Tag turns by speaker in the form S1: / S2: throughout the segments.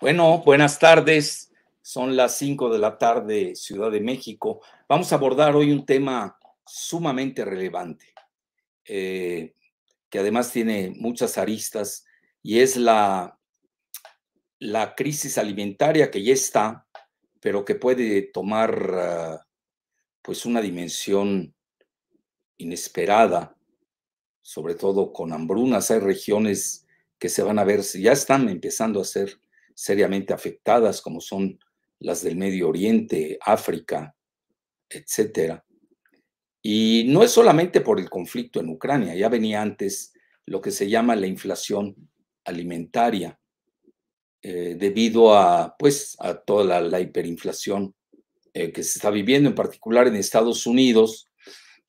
S1: Bueno, buenas tardes. Son las 5 de la tarde, Ciudad de México. Vamos a abordar hoy un tema sumamente relevante, eh, que además tiene muchas aristas, y es la crisis alimentaria que ya está, pero que puede tomar pues una dimensión inesperada, sobre todo con hambrunas. Hay regiones que se van a ver, ya están empezando a ser seriamente afectadas, como son las del Medio Oriente, África, etcétera. Y no es solamente por el conflicto en Ucrania, ya venía antes lo que se llama la inflación alimentaria, debido a, pues, a toda la hiperinflación que se está viviendo, en particular en Estados Unidos,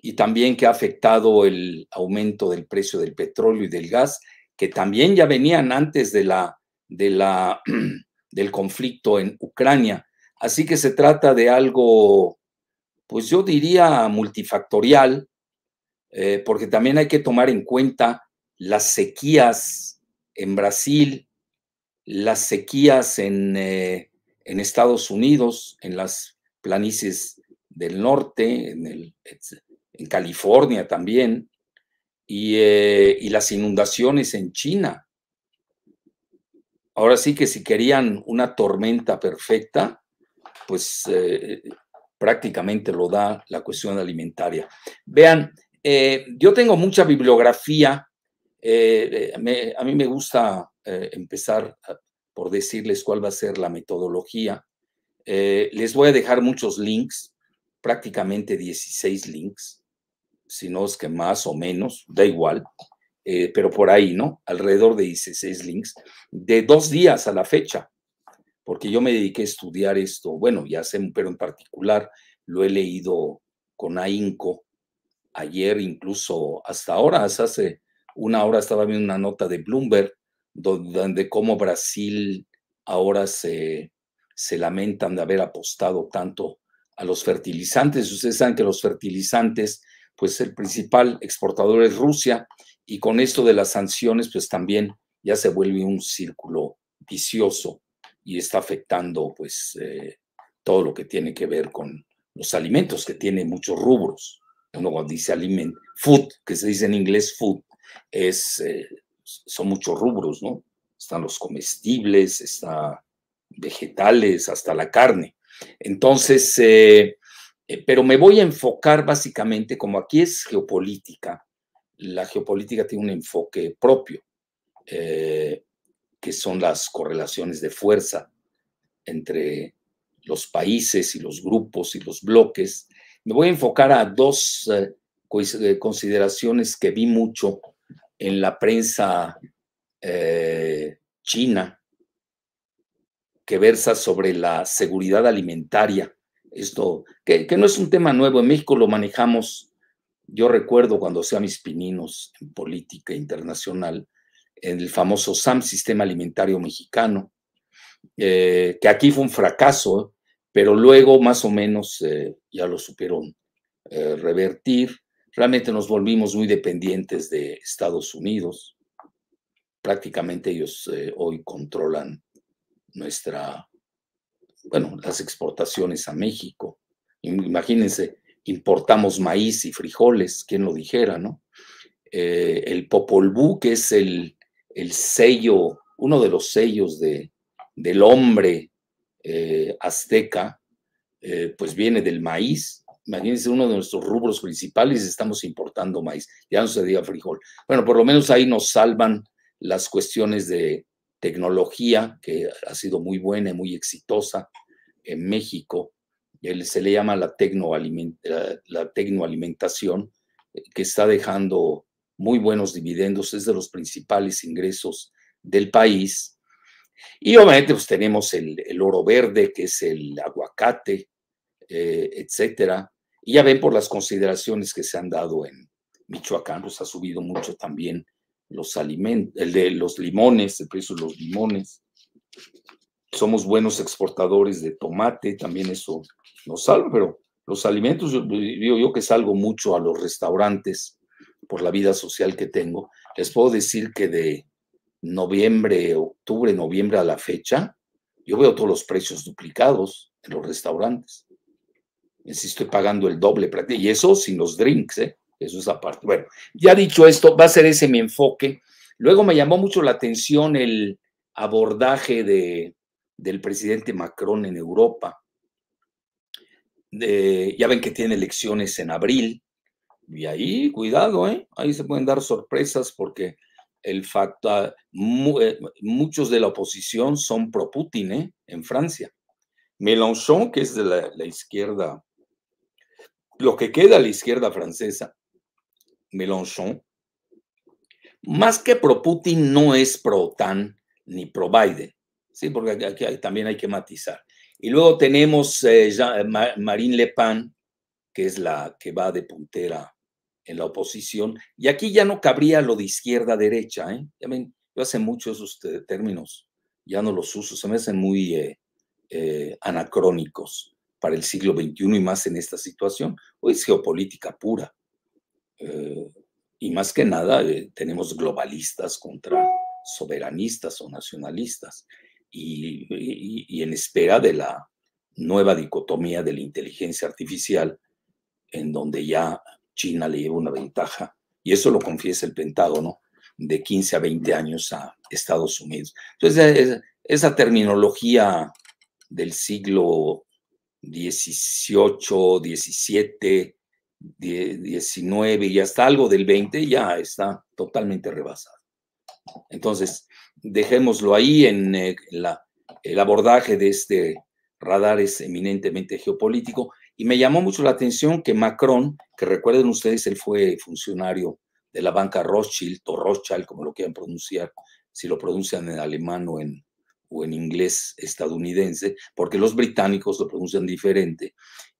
S1: y también que ha afectado el aumento del precio del petróleo y del gas, que también ya venían antes de la, del conflicto en Ucrania. Así que se trata de algo, pues yo diría multifactorial, porque también hay que tomar en cuenta las sequías en Brasil, las sequías en Estados Unidos, en las planicies del norte, en California también, y las inundaciones en China. Ahora sí que si querían una tormenta perfecta, pues prácticamente lo da la cuestión alimentaria. Vean, yo tengo mucha bibliografía. A mí me gusta empezar por decirles cuál va a ser la metodología. Les voy a dejar muchos links, prácticamente 16 links, si no es que más o menos, da igual, pero por ahí, ¿no? Alrededor de 16 links, de 2 días a la fecha, porque yo me dediqué a estudiar esto, bueno, ya sé, pero en particular lo he leído con ahínco. Ayer, incluso hasta ahora, hasta hace una hora estaba viendo una nota de Bloomberg donde cómo Brasil ahora se lamentan de haber apostado tanto a los fertilizantes. Ustedes saben que los fertilizantes, pues el principal exportador es Rusia, y con esto de las sanciones, pues también ya se vuelve un círculo vicioso y está afectando pues todo lo que tiene que ver con los alimentos, que tiene muchos rubros. Uno dice aliment, food, que se dice en inglés food, son muchos rubros, ¿no? Están los comestibles, está vegetales, hasta la carne. Entonces, pero me voy a enfocar básicamente, como aquí es geopolítica, la geopolítica tiene un enfoque propio, que son las correlaciones de fuerza entre los países y los grupos y los bloques. Me voy a enfocar a dos consideraciones que vi mucho en la prensa china, que versa sobre la seguridad alimentaria. Esto, que no es un tema nuevo, en México lo manejamos. Yo recuerdo cuando hacía mis pininos en política internacional, en el famoso SAM, Sistema Alimentario Mexicano, que aquí fue un fracaso, pero luego más o menos ya lo supieron revertir. Realmente nos volvimos muy dependientes de Estados Unidos. Prácticamente ellos hoy controlan nuestra, bueno, las exportaciones a México. Imagínense, importamos maíz y frijoles, quién lo dijera, ¿no? El Popol Vuh, que es el sello, uno de los sellos del hombre azteca, pues viene del maíz. Imagínense, uno de nuestros rubros principales, estamos importando maíz, ya no se diga frijol. Bueno, por lo menos ahí nos salvan las cuestiones de tecnología, que ha sido muy buena y muy exitosa en México. Se le llama la tecnoalimentación, que está dejando muy buenos dividendos, es de los principales ingresos del país. Y obviamente pues tenemos el oro verde, que es el aguacate, etcétera. Y ya ven por las consideraciones que se han dado en Michoacán, pues ha subido mucho también los alimentos, el de los limones, el precio de los limones. Somos buenos exportadores de tomate, también eso nos salva, pero los alimentos, yo que salgo mucho a los restaurantes por la vida social que tengo, les puedo decir que de noviembre, octubre, noviembre a la fecha, yo veo todos los precios duplicados en los restaurantes. Sí estoy pagando el doble, y eso sin los drinks, eso es aparte. Bueno, ya dicho esto, va a ser ese mi enfoque. Luego me llamó mucho la atención el abordaje del presidente Macron en Europa. Ya ven que tiene elecciones en abril, y ahí, cuidado, ahí se pueden dar sorpresas porque muchos de la oposición son pro Putin, en Francia. Mélenchon, que es de la izquierda, lo que queda a la izquierda francesa, Mélenchon, más que pro Putin, no es pro OTAN ni pro Biden, ¿sí? Porque aquí también hay que matizar. Y luego tenemos Marine Le Pen, que es la que va de puntera en la oposición, y aquí ya no cabría lo de izquierda-derecha, Ya ven, yo hace mucho esos términos, ya no los uso, se me hacen muy anacrónicos para el siglo XXI y más en esta situación. Hoy es geopolítica pura. Y más que nada tenemos globalistas contra soberanistas o nacionalistas y en espera de la nueva dicotomía de la inteligencia artificial, en donde ya China le lleva una ventaja, y eso lo confiesa el Pentágono, de 15 a 20 años a Estados Unidos. Entonces, esa terminología del siglo XVIII, XVII, XIX y hasta algo del XX ya está totalmente rebasado. Entonces, dejémoslo ahí en el abordaje de este radar es eminentemente geopolítico, y me llamó mucho la atención que Macron, que recuerden ustedes, él fue funcionario de la banca Rothschild o Rothschild, como lo quieran pronunciar, si lo pronuncian en alemán o en inglés estadounidense, porque los británicos lo pronuncian diferente,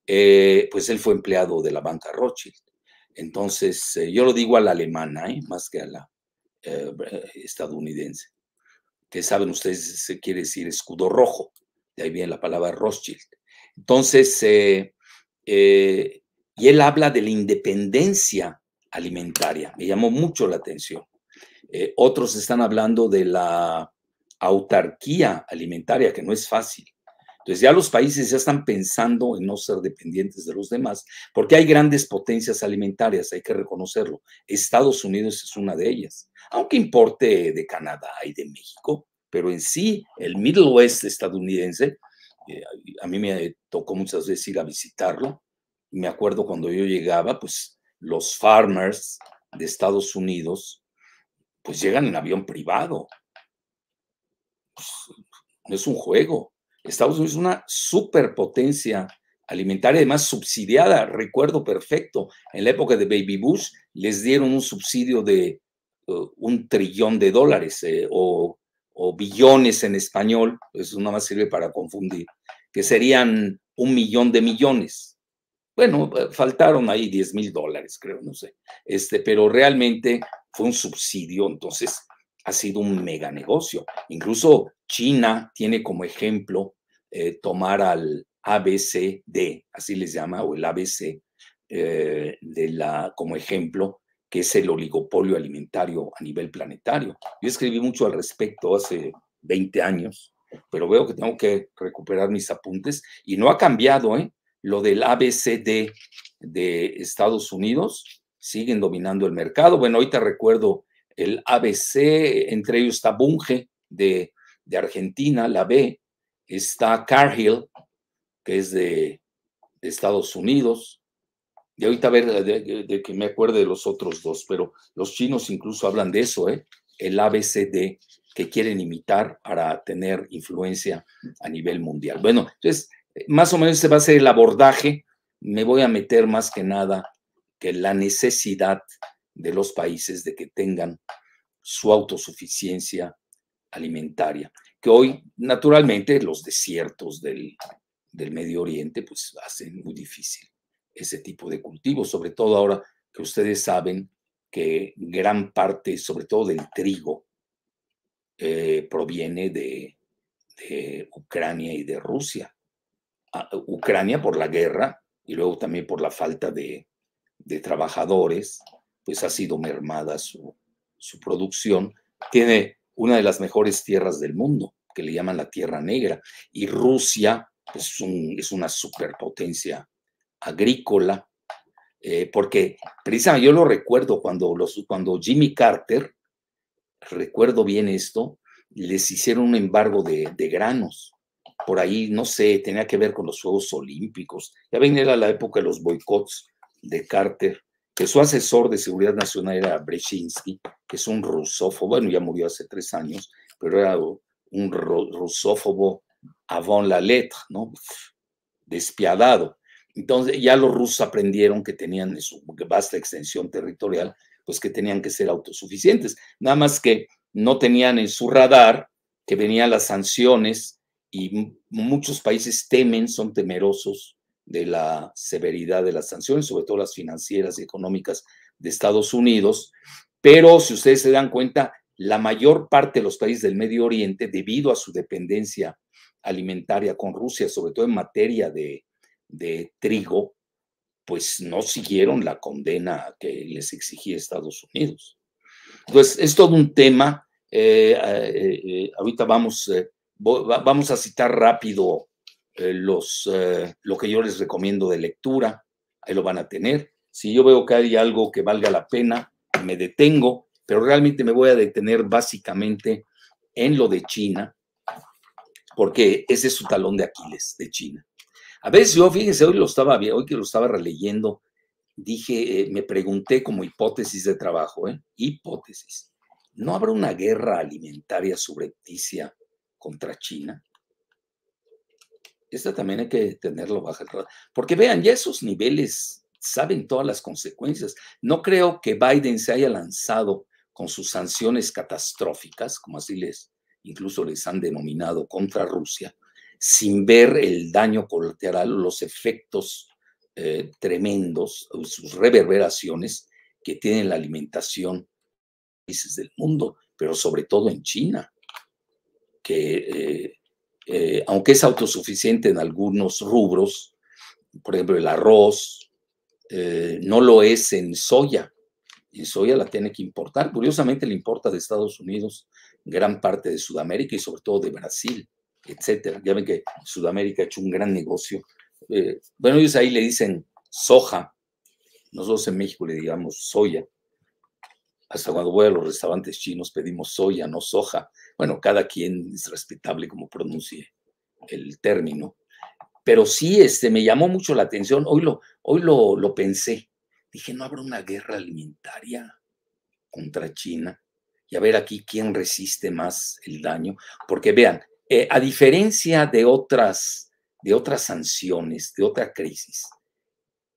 S1: pues él fue empleado de la banca Rothschild. Entonces, yo lo digo a la alemana, más que a la estadounidense, que saben ustedes, se quiere decir escudo rojo, de ahí viene la palabra Rothschild. Entonces, y él habla de la independencia alimentaria, me llamó mucho la atención. Otros están hablando de la autarquía alimentaria, que no es fácil. Entonces ya los países ya están pensando en no ser dependientes de los demás, porque hay grandes potencias alimentarias, hay que reconocerlo. Estados Unidos es una de ellas, aunque importe de Canadá y de México, pero en sí el Middle West estadounidense, a mí me tocó muchas veces ir a visitarlo. Me acuerdo cuando yo llegaba, pues los farmers de Estados Unidos, pues llegan en avión privado. Pues, no es un juego. Estados Unidos es una superpotencia alimentaria, además subsidiada. Recuerdo perfecto, en la época de Baby Bush les dieron un subsidio de $1 trillón o billones en español, eso nada más sirve para confundir, que serían 1 millón de millones. Bueno, faltaron ahí $10,000, creo, no sé. Pero realmente fue un subsidio, entonces ha sido un mega negocio. Incluso China tiene como ejemplo tomar al ABCD, así les llama, o el ABC, como ejemplo, que es el oligopolio alimentario a nivel planetario. Yo escribí mucho al respecto hace 20 años, pero veo que tengo que recuperar mis apuntes y no ha cambiado, Lo del ABCD de Estados Unidos, siguen dominando el mercado. Bueno, ahorita recuerdo el ABC, entre ellos está Bunge de Argentina, la B, está Cargill, que es de Estados Unidos, y ahorita a ver de que me acuerde de los otros dos, pero los chinos incluso hablan de eso, el ABCD, que quieren imitar para tener influencia a nivel mundial. Bueno, entonces, más o menos ese va a ser el abordaje. Me voy a meter más que nada que la necesidad de los países de que tengan su autosuficiencia alimentaria, que hoy naturalmente los desiertos del Medio Oriente pues hacen muy difícil ese tipo de cultivos, sobre todo ahora que ustedes saben que gran parte, sobre todo del trigo, proviene de Ucrania y de Rusia. Ucrania por la guerra y luego también por la falta de trabajadores, pues ha sido mermada su producción. Tiene una de las mejores tierras del mundo, que le llaman la Tierra Negra, y Rusia pues, es una superpotencia agrícola, porque precisamente yo lo recuerdo cuando Jimmy Carter, recuerdo bien esto, les hicieron un embargo de granos. Por ahí, no sé, tenía que ver con los Juegos Olímpicos. Ya ven, era la época de los boicots de Carter, que su asesor de seguridad nacional era Brzezinski, que es un rusófobo, bueno, ya murió hace 3 años, pero era un rusófobo avant la lettre, ¿no? Despiadado. Entonces ya los rusos aprendieron que tenían en su vasta extensión territorial, pues que tenían que ser autosuficientes. Nada más que no tenían en su radar que venían las sanciones y muchos países son temerosos de la severidad de las sanciones, sobre todo las financieras y económicas de Estados Unidos. Pero si ustedes se dan cuenta, la mayor parte de los países del Medio Oriente, debido a su dependencia alimentaria con Rusia, sobre todo en materia de trigo, pues no siguieron la condena que les exigía Estados Unidos. Entonces, es todo un tema. Ahorita vamos a citar rápido lo que yo les recomiendo de lectura. Ahí lo van a tener. Si yo veo que hay algo que valga la pena, me detengo, pero realmente me voy a detener básicamente en lo de China, porque ese es su talón de Aquiles de China. A veces yo, fíjense, hoy que lo estaba releyendo, dije, me pregunté como hipótesis de trabajo, hipótesis, ¿no habrá una guerra alimentaria subrepticia contra China? Esta también hay que tenerlo bajo el radar, porque vean, ya esos niveles saben todas las consecuencias. No creo que Biden se haya lanzado con sus sanciones catastróficas, como así incluso les han denominado, contra Rusia, sin ver el daño colateral, los efectos tremendos, sus reverberaciones que tiene la alimentación en países del mundo, pero sobre todo en China, que aunque es autosuficiente en algunos rubros, por ejemplo el arroz, no lo es en soya. En soya la tiene que importar. Curiosamente le importa de Estados Unidos, gran parte de Sudamérica y sobre todo de Brasil, etcétera. Ya ven que Sudamérica ha hecho un gran negocio. Bueno, ellos ahí le dicen soja, nosotros en México le digamos soya. Hasta cuando voy a los restaurantes chinos pedimos soya, no soja. Bueno, cada quien es respetable como pronuncie el término. Pero sí, me llamó mucho la atención. Hoy lo pensé. Dije, ¿no habrá una guerra alimentaria contra China? Y a ver aquí quién resiste más el daño. Porque vean, a diferencia de otras sanciones, de otra crisis,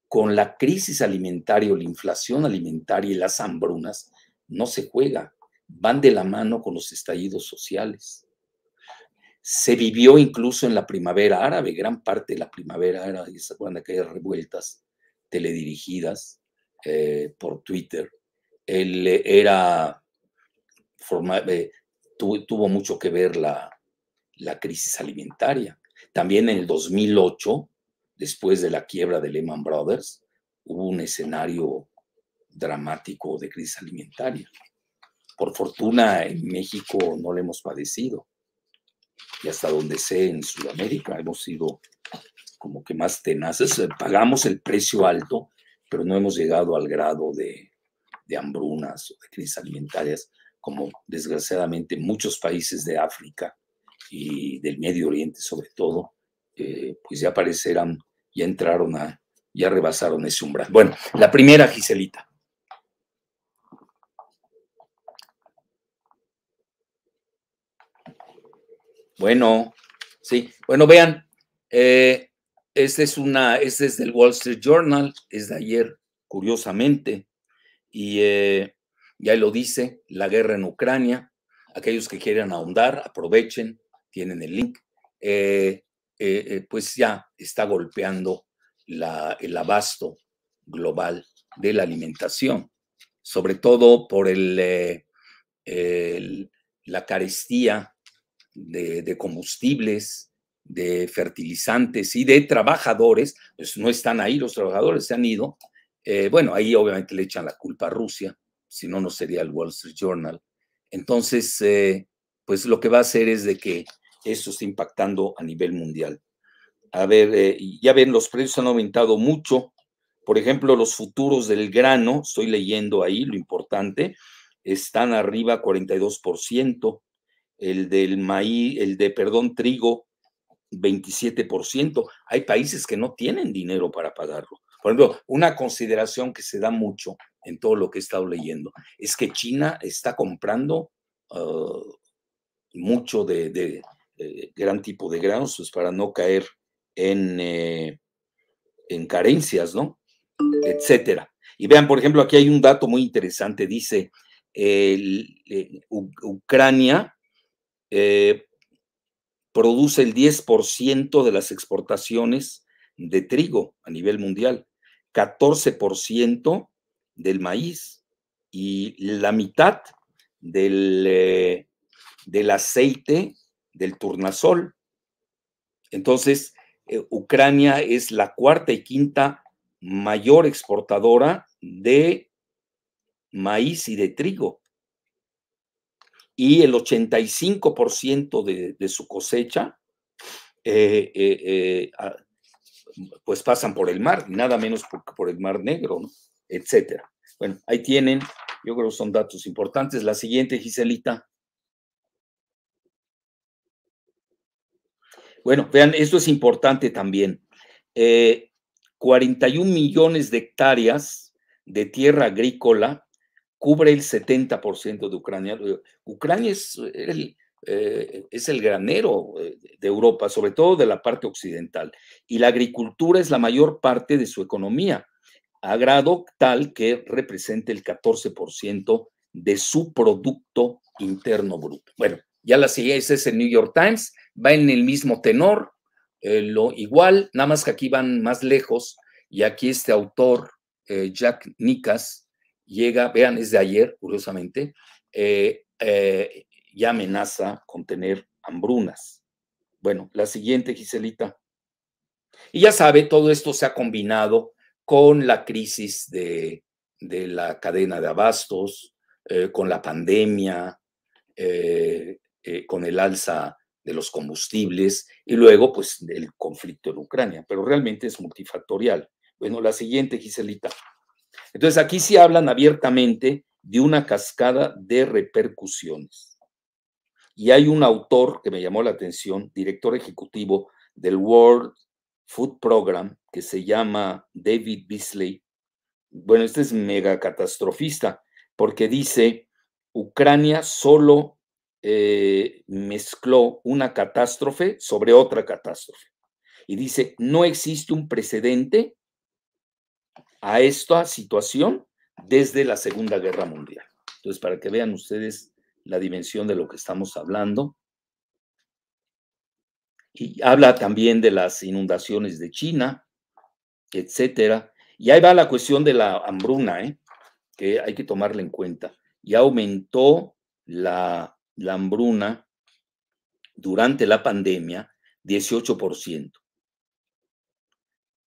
S1: con la crisis alimentaria o la inflación alimentaria y las hambrunas, no se juega. Van de la mano con los estallidos sociales. Se vivió incluso en la primavera árabe, gran parte de la primavera árabe, ¿se acuerdan de aquellas revueltas teledirigidas por Twitter? Tuvo mucho que ver la crisis alimentaria. También en el 2008, después de la quiebra de Lehman Brothers, hubo un escenario dramático de crisis alimentaria. Por fortuna, en México no lo hemos padecido. Y hasta donde sé, en Sudamérica hemos sido como que más tenaces. Pagamos el precio alto, pero no hemos llegado al grado de hambrunas o de crisis alimentarias, como desgraciadamente muchos países de África y del Medio Oriente sobre todo, pues ya ya rebasaron ese umbral. Bueno, la primera, Giselita. Bueno, sí, bueno, vean, este es del Wall Street Journal, es de ayer, curiosamente, y ya lo dice, la guerra en Ucrania. Aquellos que quieran ahondar, aprovechen, tienen el link. Pues ya está golpeando el abasto global de la alimentación. sobre todo por la carestía de combustibles, de fertilizantes y de trabajadores. Pues no están ahí, los trabajadores se han ido. Bueno, ahí obviamente le echan la culpa a Rusia, si no, no sería el Wall Street Journal. Entonces, pues lo que va a hacer es de que esto está impactando a nivel mundial. A ver, ya ven, los precios han aumentado mucho. Por ejemplo, los futuros del grano, estoy leyendo ahí lo importante, están arriba 42%, el del maíz, perdón, trigo, 27%. Hay países que no tienen dinero para pagarlo. Por ejemplo, una consideración que se da mucho en todo lo que he estado leyendo es que China está comprando mucho de gran tipo de granos, pues para no caer en carencias, ¿no? Etcétera. Y vean, por ejemplo, aquí hay un dato muy interesante, dice, Ucrania produce el 10% de las exportaciones de trigo a nivel mundial, 14% del maíz y la mitad del aceite del tornasol. Entonces, Ucrania es la cuarta y quinta mayor exportadora de maíz y de trigo. Y el 85% de su cosecha, pues pasan por el mar, nada menos por el Mar Negro, ¿no? Etcétera. Bueno, ahí tienen, yo creo que son datos importantes. La siguiente, Giselita. Bueno, vean, esto es importante también. 41 millones de hectáreas de tierra agrícola cubre el 70% de Ucrania. Ucrania es el granero de Europa, sobre todo de la parte occidental, y la agricultura es la mayor parte de su economía, a grado tal que representa el 14% de su Producto Interno Bruto. Bueno, ya la siguiente, ese es el New York Times, va en el mismo tenor, lo igual, nada más que aquí van más lejos, y aquí este autor, Jack Nickas, llega, vean, es de ayer, curiosamente, ya amenaza con tener hambrunas. Bueno, la siguiente, Giselita. Y ya sabe, todo esto se ha combinado con la crisis de la cadena de abastos, con la pandemia, con el alza de los combustibles y luego, pues, el conflicto en Ucrania, pero realmente es multifactorial. Bueno, la siguiente, Giselita. Entonces, aquí sí hablan abiertamente de una cascada de repercusiones. Y hay un autor que me llamó la atención, director ejecutivo del World Food Program, que se llama David Beasley. Bueno, este es mega catastrofista, porque dice, Ucrania solo mezcló una catástrofe sobre otra catástrofe. Y dice, no existe un precedente a esta situación desde la Segunda Guerra Mundial. Entonces, para que vean ustedes la dimensión de lo que estamos hablando. Y habla también de las inundaciones de China, etcétera. Y ahí va la cuestión de la hambruna, que hay que tomarla en cuenta. Ya aumentó la hambruna durante la pandemia 18%.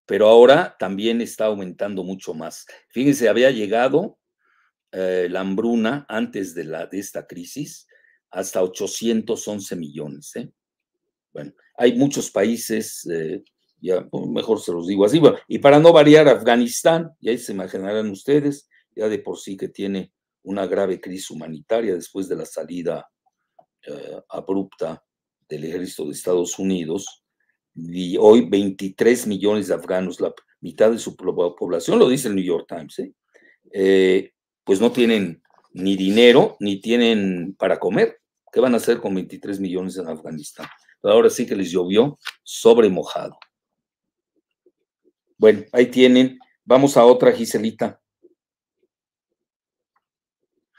S1: Pero ahora también está aumentando mucho más. Fíjense, había llegado la hambruna antes de esta crisis hasta 811 millones. Bueno, hay muchos países, ya mejor se los digo así, bueno, y para no variar, Afganistán, y ahí se imaginarán ustedes, ya de por sí que tiene una grave crisis humanitaria después de la salida abrupta del ejército de Estados Unidos, y hoy 23 millones de afganos, la mitad de su población, lo dice el New York Times, pues no tienen ni dinero ni tienen para comer. ¿Qué van a hacer con 23 millones en Afganistán? Ahora sí que les llovió sobre mojado. Bueno, ahí tienen. Vamos a otra, Giselita.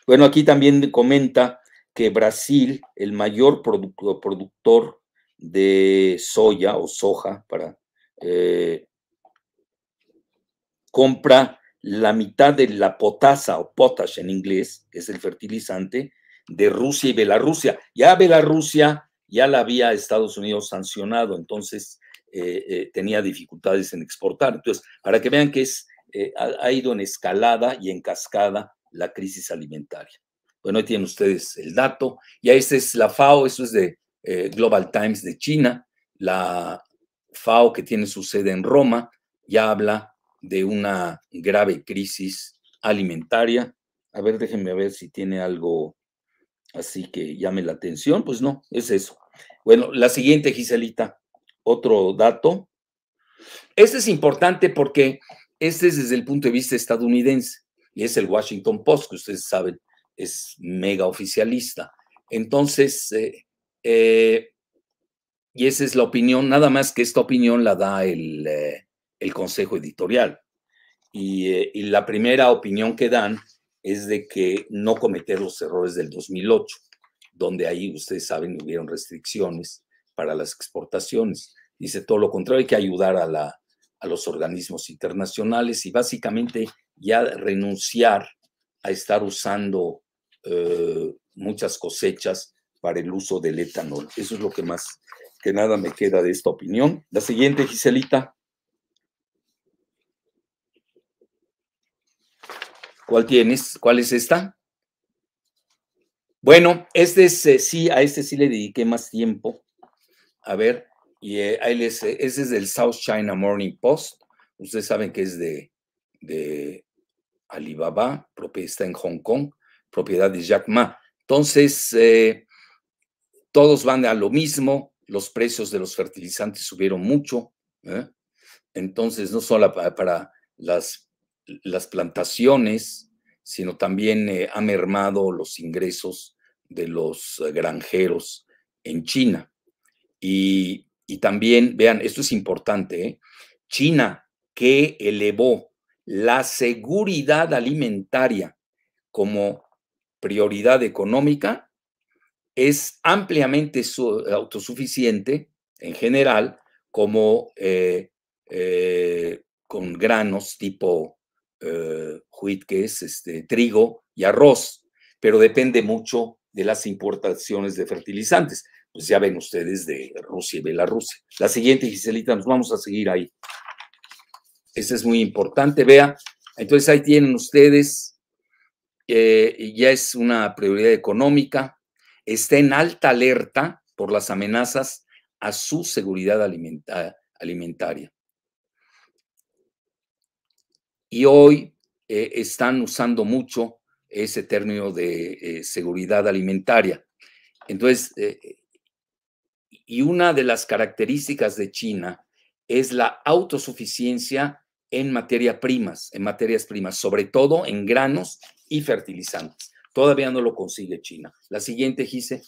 S1: Bueno, aquí también comenta que Brasil, el mayor productor de soya o soja, compra la mitad de la potasa o potash en inglés, que es el fertilizante, de Rusia y Bielorrusia. Ya Bielorrusia ya la había Estados Unidos sancionado, entonces tenía dificultades en exportar. Entonces, para que vean que ha ido en escalada y en cascada la crisis alimentaria. Bueno, ahí tienen ustedes el dato. Ya esta es la FAO, eso es de Global Times de China. La FAO, que tiene su sede en Roma, ya habla de una grave crisis alimentaria. A ver, déjenme ver si tiene algo así que llame la atención. Pues no, es eso. Bueno, la siguiente, Giselita, otro dato. Este es importante porque este es desde el punto de vista estadounidense y es el Washington Post, que ustedes saben, es mega oficialista. Entonces, y esa es la opinión, nada más que esta opinión la da el consejo editorial. Y la primera opinión que dan es de que no cometer los errores del 2008, donde ahí, ustedes saben, hubieron restricciones para las exportaciones. Dice todo lo contrario, hay que ayudar a los organismos internacionales y básicamente ya renunciar a estar usando muchas cosechas para el uso del etanol. Eso es lo que más que nada me queda de esta opinión. La siguiente, Giselita. ¿Cuál tienes? ¿Cuál es esta? Bueno, sí, a este sí le dediqué más tiempo. A ver, y ahí ese es del South China Morning Post. Ustedes saben que es de Alibaba, está en Hong Kong, propiedad de Jack Ma. Entonces, todos van a lo mismo, los precios de los fertilizantes subieron mucho, ¿eh? Entonces, no solo para las plantaciones, sino también ha mermado los ingresos de los granjeros en China. Y también, vean, esto es importante, ¿eh? China, que elevó la seguridad alimentaria como prioridad económica, es ampliamente autosuficiente en general, como con granos tipo wheat, que es trigo y arroz, pero depende mucho de las importaciones de fertilizantes. Pues ya ven ustedes de Rusia y Bielorrusia. La siguiente, Giselita, nos vamos a seguir ahí. Ese es muy importante, vea. Entonces ahí tienen ustedes, ya es una prioridad económica, está en alta alerta por las amenazas a su seguridad alimentaria. Y hoy están usando mucho ese término de seguridad alimentaria. Entonces, y una de las características de China es la autosuficiencia en materias primas, sobre todo en granos y fertilizantes. Todavía no lo consigue China. La siguiente, Gise.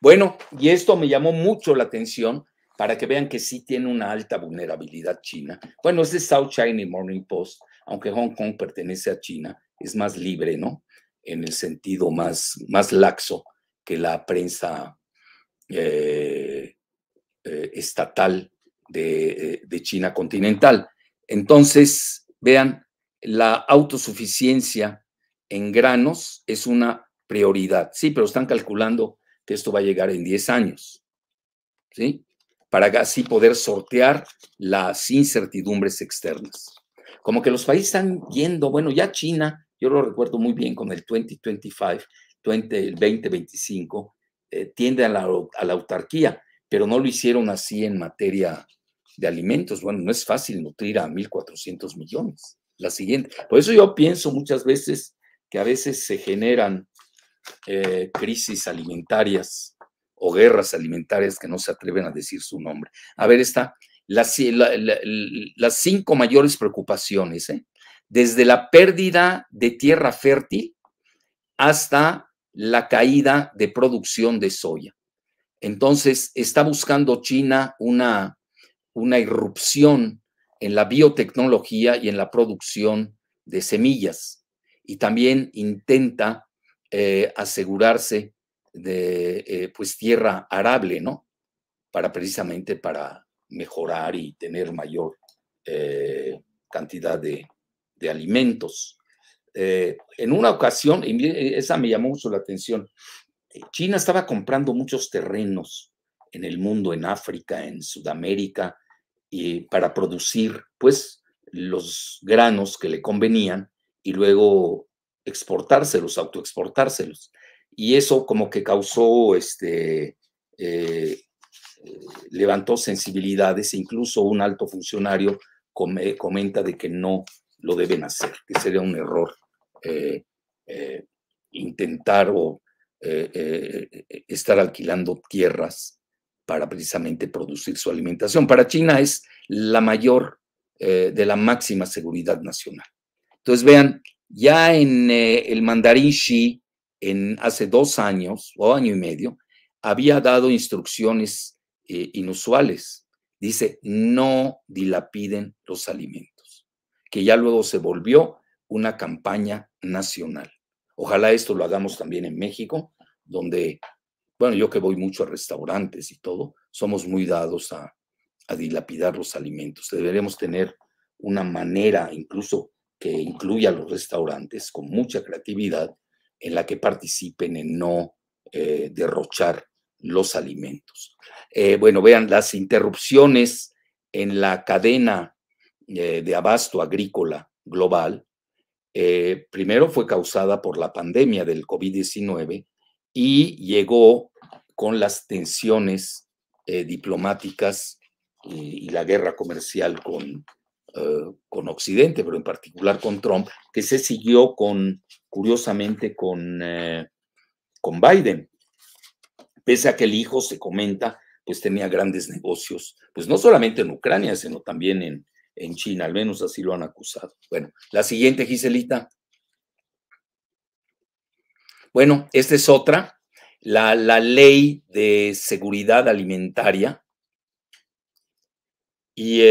S1: Bueno, y esto me llamó mucho la atención para que vean que sí tiene una alta vulnerabilidad China. Bueno, es de South China Morning Post, aunque Hong Kong pertenece a China, es más libre, ¿no? En el sentido más laxo que la prensa estatal de China continental. Entonces, vean, la autosuficiencia en granos es una prioridad. Sí, pero están calculando que esto va a llegar en 10 años, ¿sí? Para así poder sortear las incertidumbres externas. Como que los países están yendo, bueno, ya China, yo lo recuerdo muy bien con el 2025, el 2025, tiende a la autarquía, pero no lo hicieron así en materia de alimentos. Bueno, no es fácil nutrir a 1.400 millones. La siguiente. Por eso yo pienso muchas veces que a veces se generan crisis alimentarias o guerras alimentarias que no se atreven a decir su nombre. A ver, está las 5 mayores preocupaciones, desde la pérdida de tierra fértil hasta la caída de producción de soya. Entonces, está buscando China una irrupción en la biotecnología y en la producción de semillas. Y también intenta asegurarse de pues tierra arable, ¿no? Precisamente para mejorar y tener mayor cantidad de alimentos. En una ocasión, y esa me llamó mucho la atención, China estaba comprando muchos terrenos en el mundo, en África, en Sudamérica, y para producir, pues, los granos que le convenían y luego exportárselos, autoexportárselos. Y eso como que causó, levantó sensibilidades, incluso un alto funcionario comenta de que no lo deben hacer, que sería un error intentar o estar alquilando tierras para precisamente producir su alimentación. Para China es la mayor de la máxima seguridad nacional. Entonces, vean, ya en el mandarín Xi, hace 2 años o año y medio, había dado instrucciones inusuales. Dice, no dilapiden los alimentos, que ya luego se volvió una campaña nacional. Ojalá esto lo hagamos también en México, donde, bueno, yo que voy mucho a restaurantes y todo, somos muy dados a dilapidar los alimentos. Deberemos tener una manera, incluso que incluya a los restaurantes, con mucha creatividad, en la que participen en no derrochar los alimentos. Bueno, vean, las interrupciones en la cadena de abasto agrícola global, primero fue causada por la pandemia del COVID-19 y llegó con las tensiones diplomáticas y la guerra comercial con Occidente, pero en particular con Trump, que se siguió curiosamente con Biden, pese a que el hijo se comenta, pues tenía grandes negocios, pues no solamente en Ucrania, sino también en China, al menos así lo han acusado. Bueno, la siguiente, Giselita. Bueno, esta es otra, la ley de seguridad alimentaria. Y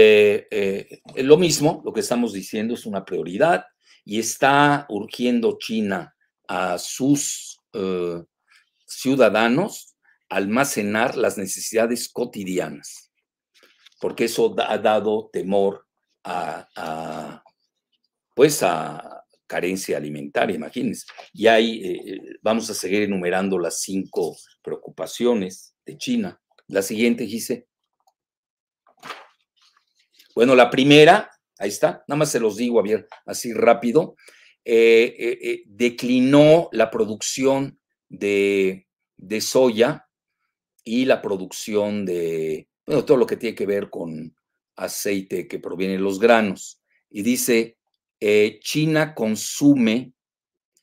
S1: lo mismo, lo que estamos diciendo es una prioridad y está urgiendo China a sus ciudadanos a almacenar las necesidades cotidianas, porque eso ha dado temor pues a carencia alimentaria, imagínense. Y ahí vamos a seguir enumerando las 5 preocupaciones de China. La siguiente, Gise. Bueno, la primera, ahí está, nada más se los digo así rápido, declinó la producción de soya y la producción de, bueno, todo lo que tiene que ver con aceite que proviene de los granos. Y dice, China consume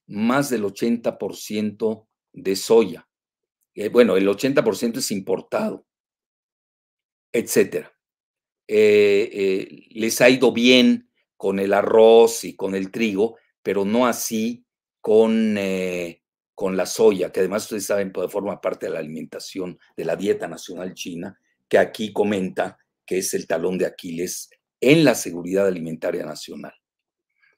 S1: más del 80% de soya. Bueno, el 80% es importado, etcétera. Les ha ido bien con el arroz y con el trigo, pero no así con la soya, que además ustedes saben, pues, forma parte de la alimentación de la dieta nacional china, que aquí comenta que es el talón de Aquiles en la seguridad alimentaria nacional.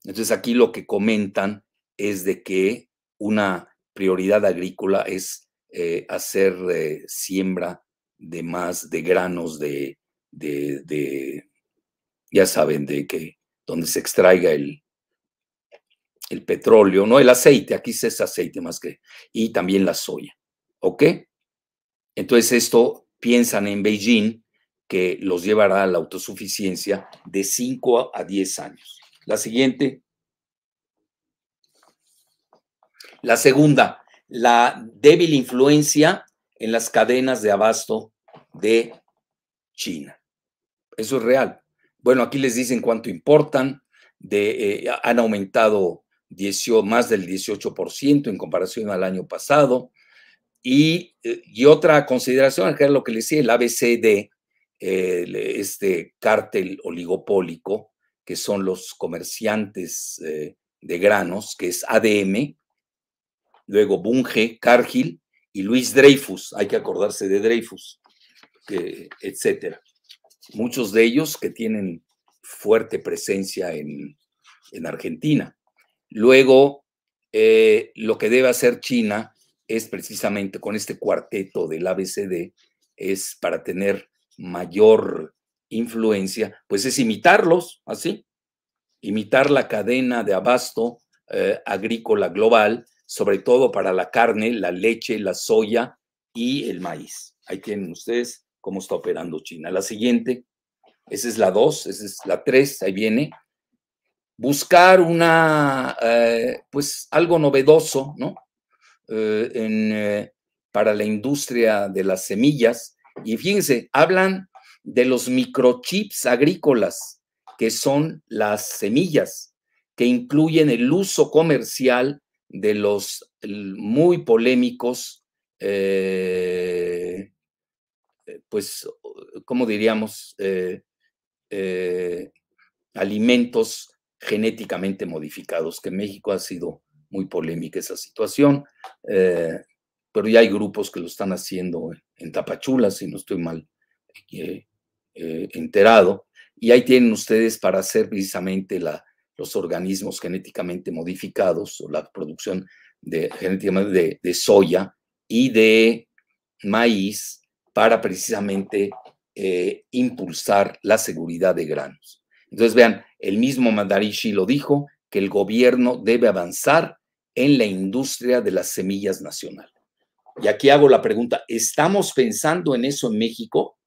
S1: Entonces aquí lo que comentan es de que una prioridad agrícola es hacer siembra de más de granos ya saben, de que donde se extraiga el petróleo, no el aceite, aquí es aceite más que, y también la soya, ¿ok? Entonces esto piensan en Beijing que los llevará a la autosuficiencia de 5 a 10 años. La siguiente. La segunda, la débil influencia en las cadenas de abasto de China. Eso es real. Bueno, aquí les dicen cuánto importan, han aumentado más del 18% en comparación al año pasado. Y otra consideración, que es lo que les decía, el ABCD, este cártel oligopólico, que son los comerciantes de granos, que es ADM, luego Bunge, Cargill y Luis Dreyfus, hay que acordarse de Dreyfus, etcétera. Muchos de ellos que tienen fuerte presencia en Argentina. Luego, lo que debe hacer China es precisamente con este cuarteto del ABCD, es para tener mayor influencia, pues es imitarlos, así, imitar la cadena de abasto agrícola global, sobre todo para la carne, la leche, la soya y el maíz. Ahí tienen ustedes cómo está operando China. La siguiente, esa es la 2, esa es la 3, ahí viene. Buscar pues algo novedoso, ¿no? Para la industria de las semillas. Y fíjense, hablan de los microchips agrícolas, que son las semillas, que incluyen el uso comercial de los muy polémicos, pues, ¿cómo diríamos? Alimentos genéticamente modificados, que en México ha sido muy polémica esa situación, pero ya hay grupos que lo están haciendo en Tapachula, si no estoy mal enterado, y ahí tienen ustedes para hacer precisamente los organismos genéticamente modificados o la producción genéticamente de soya y de maíz para precisamente impulsar la seguridad de granos. Entonces, vean, el mismo Maharishi lo dijo, que el gobierno debe avanzar en la industria de las semillas nacional. Y aquí hago la pregunta, ¿estamos pensando en eso en México?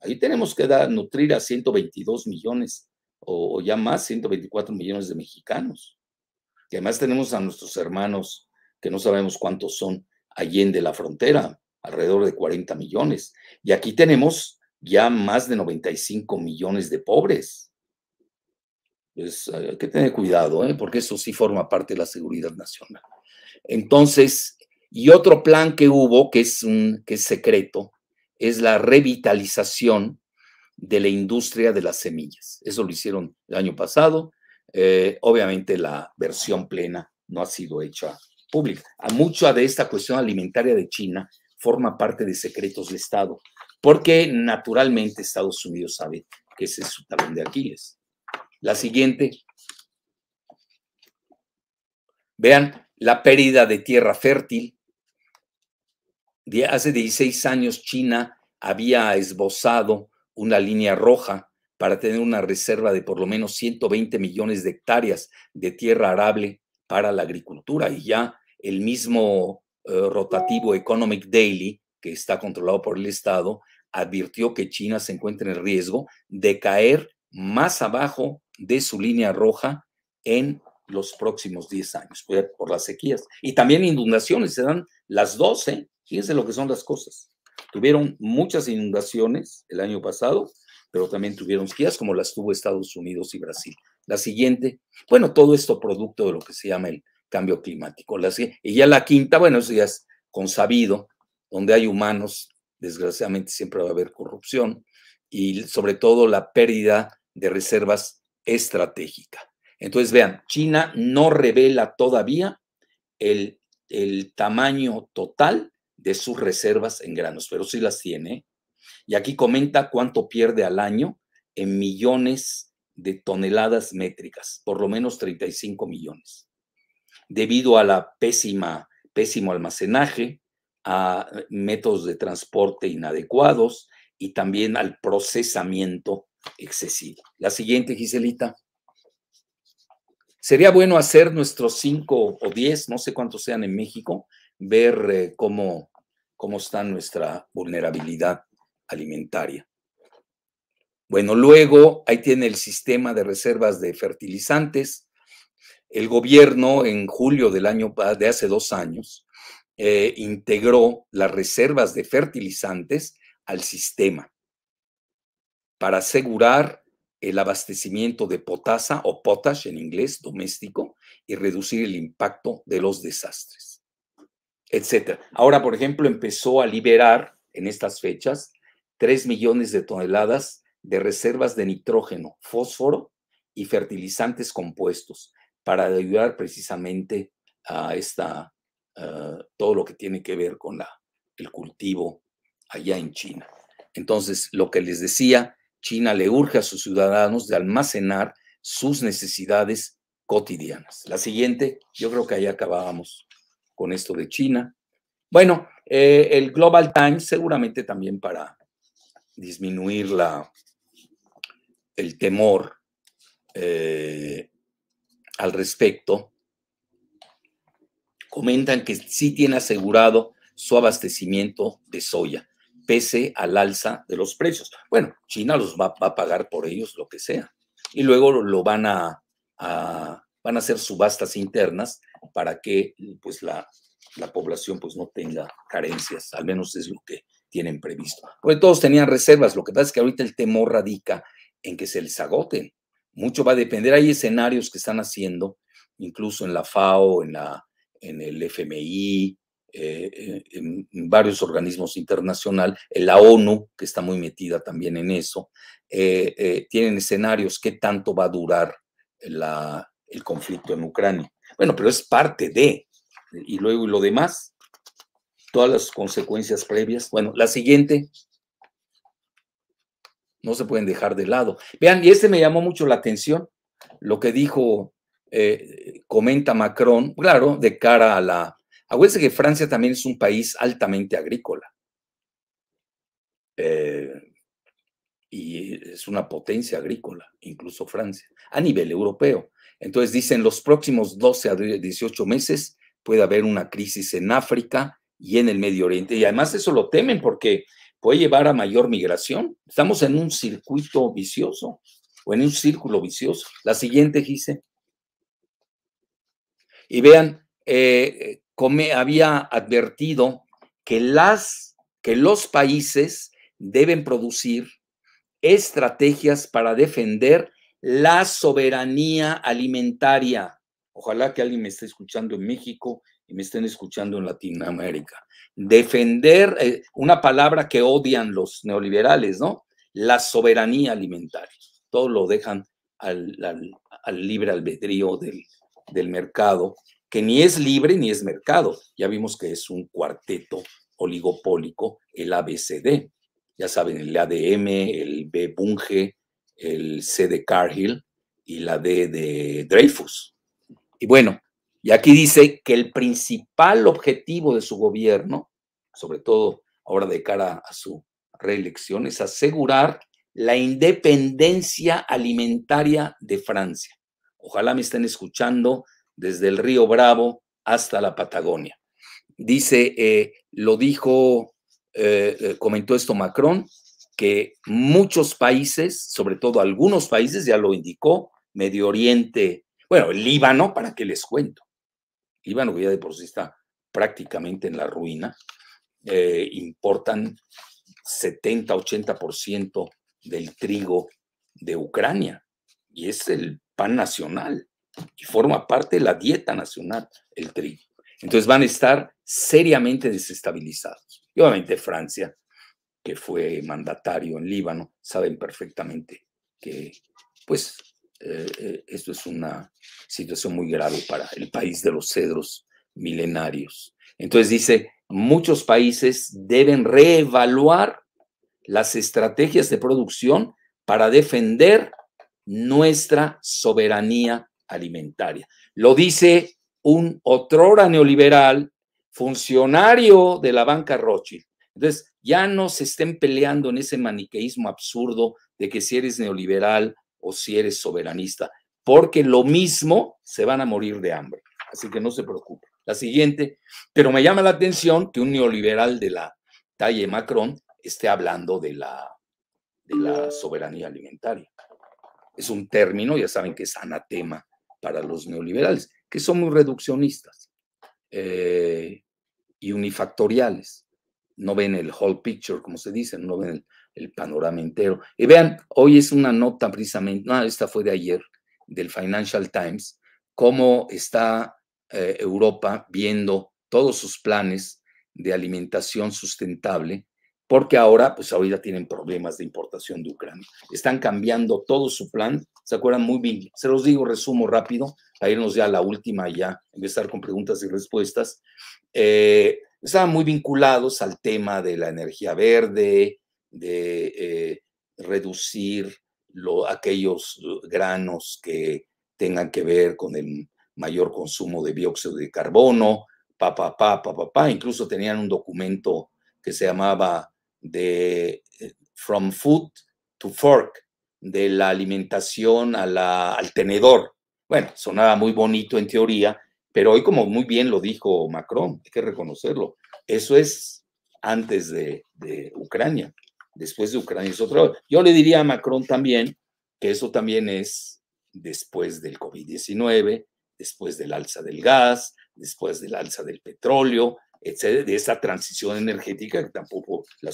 S1: Ahí tenemos que nutrir a 122 millones o ya más, 124 millones de mexicanos. Y además tenemos a nuestros hermanos, que no sabemos cuántos son, allende la frontera, alrededor de 40 millones. Y aquí tenemos ya más de 95 millones de pobres. Pues hay que tener cuidado, porque eso sí forma parte de la seguridad nacional. Entonces, y otro plan que hubo, que es secreto, es la revitalización de la industria de las semillas. Eso lo hicieron el año pasado. Obviamente la versión plena no ha sido hecha pública. A mucha de esta cuestión alimentaria de China forma parte de secretos de Estado, porque naturalmente Estados Unidos sabe que ese es su talón de Aquiles. La siguiente. Vean la pérdida de tierra fértil. Hace 16 años China había esbozado una línea roja para tener una reserva de por lo menos 120 millones de hectáreas de tierra arable para la agricultura. Y ya el mismo rotativo Economic Daily, que está controlado por el Estado, advirtió que China se encuentra en riesgo de caer más abajo de su línea roja en los próximos 10 años, por las sequías. Y también inundaciones, se dan las 12. Fíjense lo que son las cosas. Tuvieron muchas inundaciones el año pasado, pero también tuvieron sequías como las tuvo Estados Unidos y Brasil. La siguiente, bueno, todo esto producto de lo que se llama el cambio climático. Y ya la quinta, bueno, eso ya es consabido, donde hay humanos, desgraciadamente siempre va a haber corrupción y sobre todo la pérdida de reservas estratégicas. Entonces, vean, China no revela todavía el tamaño total de sus reservas en granos, pero sí las tiene. Y aquí comenta cuánto pierde al año en millones de toneladas métricas, por lo menos 35 millones, debido a la pésimo almacenaje, a métodos de transporte inadecuados y también al procesamiento excesivo. La siguiente, Giselita. Sería bueno hacer nuestros 5 o 10, no sé cuántos sean en México, ver cómo está nuestra vulnerabilidad alimentaria. Bueno, luego ahí tiene el sistema de reservas de fertilizantes. El gobierno en julio de hace 2 años integró las reservas de fertilizantes al sistema para asegurar el abastecimiento de potasa o potash en inglés doméstico y reducir el impacto de los desastres, etcétera. Ahora, por ejemplo, empezó a liberar en estas fechas 3 millones de toneladas de reservas de nitrógeno, fósforo y fertilizantes compuestos para ayudar precisamente a todo lo que tiene que ver con el cultivo allá en China. Entonces, lo que les decía, China le urge a sus ciudadanos de almacenar sus necesidades cotidianas. La siguiente, yo creo que ahí acabábamos con esto de China. Bueno, el Global Times seguramente también para disminuir el temor al respecto, comentan que sí tiene asegurado su abastecimiento de soya, pese al alza de los precios. Bueno, China los va a pagar por ellos lo que sea. Y luego lo van a hacer subastas internas para que pues, la población pues, no tenga carencias, al menos es lo que tienen previsto. Porque todos tenían reservas, lo que pasa es que ahorita el temor radica en que se les agoten. Mucho va a depender, hay escenarios que están haciendo, incluso en la FAO, en el FMI, en varios organismos internacionales, en la ONU, que está muy metida también en eso, tienen escenarios qué tanto va a durar el conflicto en Ucrania. Bueno, pero es parte de, y luego lo demás, todas las consecuencias previas. Bueno, la siguiente, no se pueden dejar de lado. Vean, y este me llamó mucho la atención, lo que dijo, comenta Macron, claro, de cara a la... Acuérdense que Francia también es un país altamente agrícola. Y es una potencia agrícola, incluso Francia, a nivel europeo. Entonces dicen, los próximos 12 a 18 meses puede haber una crisis en África y en el Medio Oriente. Y además eso lo temen porque puede llevar a mayor migración. Estamos en un circuito vicioso o en un círculo vicioso. La siguiente, Gise. Y vean, había advertido que los países deben producir estrategias para defender la soberanía alimentaria. Ojalá que alguien me esté escuchando en México y me estén escuchando en Latinoamérica. Defender, una palabra que odian los neoliberales, ¿no? La soberanía alimentaria. Todo lo dejan al libre albedrío del mercado, que ni es libre ni es mercado. Ya vimos que es un cuarteto oligopólico, el ABCD. Ya saben, el ADM, el B Bunge, el C de Cargill y la D de Dreyfus. Y bueno, y aquí dice que el principal objetivo de su gobierno, sobre todo ahora de cara a su reelección, es asegurar la independencia alimentaria de Francia. Ojalá me estén escuchando desde el Río Bravo hasta la Patagonia. Dice, lo dijo, comentó esto Macron, que muchos países, sobre todo algunos países, ya lo indicó, Medio Oriente, bueno, el Líbano, ¿para qué les cuento? Líbano, que ya de por sí está prácticamente en la ruina, importan 70-80% del trigo de Ucrania y es el pan nacional y forma parte de la dieta nacional, el trigo. Entonces van a estar seriamente desestabilizados. Y obviamente Francia, que fue mandatario en Líbano, saben perfectamente que pues esto es una situación muy grave para el país de los cedros milenarios. Entonces dice, muchos países deben reevaluar las estrategias de producción para defender nuestra soberanía alimentaria. Lo dice un otrora neoliberal, funcionario de la banca Rothschild. Entonces, ya no se estén peleando en ese maniqueísmo absurdo de que si eres neoliberal o si eres soberanista, porque lo mismo se van a morir de hambre. Así que no se preocupe. La siguiente, pero me llama la atención que un neoliberal de la talla de Macron esté hablando de la soberanía alimentaria. Es un término, ya saben que es anatema para los neoliberales, que son muy reduccionistas y unifactoriales. No ven el whole picture, como se dice, no ven el panorama entero. Y vean, hoy es una nota precisamente, no, esta fue de ayer, del Financial Times, cómo está Europa viendo todos sus planes de alimentación sustentable, porque ahora, pues ahorita tienen problemas de importación de Ucrania. Están cambiando todo su plan, ¿se acuerdan? Muy bien, se los digo, resumo rápido, para irnos ya a la última, ya empezar con preguntas y respuestas. Estaban muy vinculados al tema de la energía verde, de reducir aquellos granos que tengan que ver con el mayor consumo de dióxido de carbono, incluso tenían un documento que se llamaba de From Food to Fork, de la alimentación al tenedor. Bueno, sonaba muy bonito en teoría, pero hoy, como muy bien lo dijo Macron, hay que reconocerlo, eso es antes de Ucrania. Después de Ucrania es otro. Yo le diría a Macron también que eso también es después del COVID-19, después del alza del gas, después del alza del petróleo, etcétera, de esa transición energética que tampoco la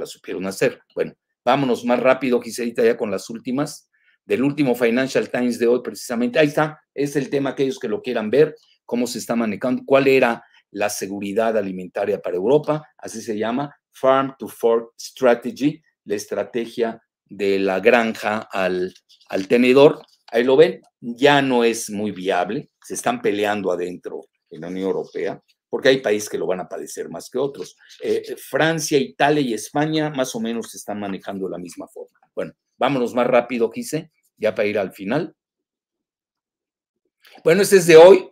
S1: supieron hacer. Bueno, vámonos más rápido, Giselita, ya con las últimas. Del último Financial Times de hoy, precisamente. Ahí está, es el tema, aquellos que lo quieran ver, cómo se está manejando, cuál era la seguridad alimentaria para Europa, así se llama, Farm to Fork Strategy, la estrategia de la granja al tenedor. Ahí lo ven, ya no es muy viable, se están peleando adentro en la Unión Europea, porque hay países que lo van a padecer más que otros. Francia, Italia y España más o menos se están manejando de la misma forma. Bueno, vámonos más rápido, Gise, ya para ir al final. Bueno, este es de hoy,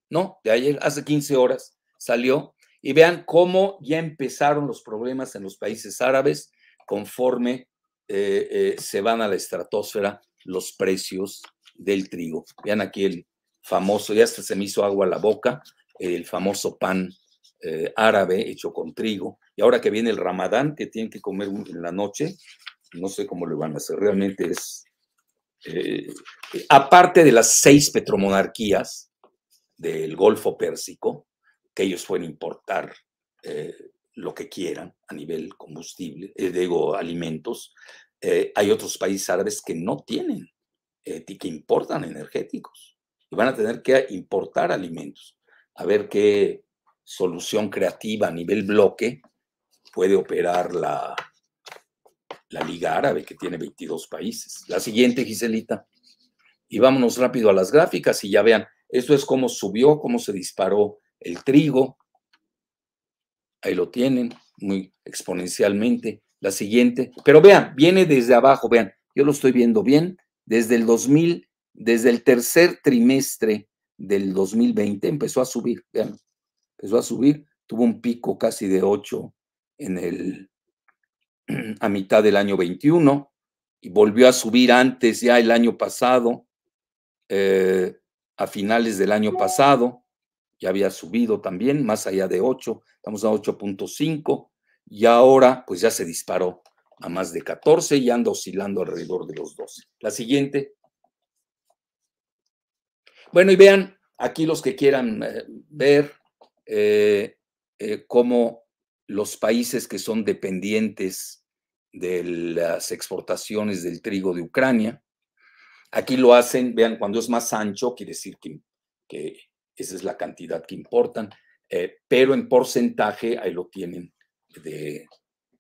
S1: no, de ayer, hace 15 horas salió, y vean cómo ya empezaron los problemas en los países árabes conforme se van a la estratosfera los precios del trigo. Vean aquí el famoso, ya hasta se me hizo agua a la boca, el famoso pan árabe hecho con trigo. Y ahora que viene el Ramadán, que tienen que comer en la noche, no sé cómo lo van a hacer, realmente es... aparte de las 6 petromonarquías del Golfo Pérsico, que ellos pueden importar lo que quieran a nivel combustible, digo, alimentos, hay otros países árabes que no tienen, que importan energéticos y van a tener que importar alimentos. A ver qué solución creativa a nivel bloque puede operar la Liga Árabe, que tiene 22 países. La siguiente, Giselita. Y vámonos rápido a las gráficas y ya vean, esto es cómo subió, cómo se disparó el trigo. Ahí lo tienen, muy exponencialmente. La siguiente, pero vean, viene desde abajo, vean, yo lo estoy viendo bien, desde el 2000, desde el tercer trimestre del 2020 empezó a subir, vean, empezó a subir, tuvo un pico casi de 8 a mitad del año 21 y volvió a subir antes ya el año pasado, a finales del año pasado, ya había subido también, más allá de 8, estamos a 8.5, y ahora pues ya se disparó a más de 14 y anda oscilando alrededor de los 12. La siguiente. Bueno, y vean, aquí los que quieran ver cómo los países que son dependientes de las exportaciones del trigo de Ucrania, aquí lo hacen, vean, cuando es más ancho, quiere decir que esa es la cantidad que importan, pero en porcentaje ahí lo tienen de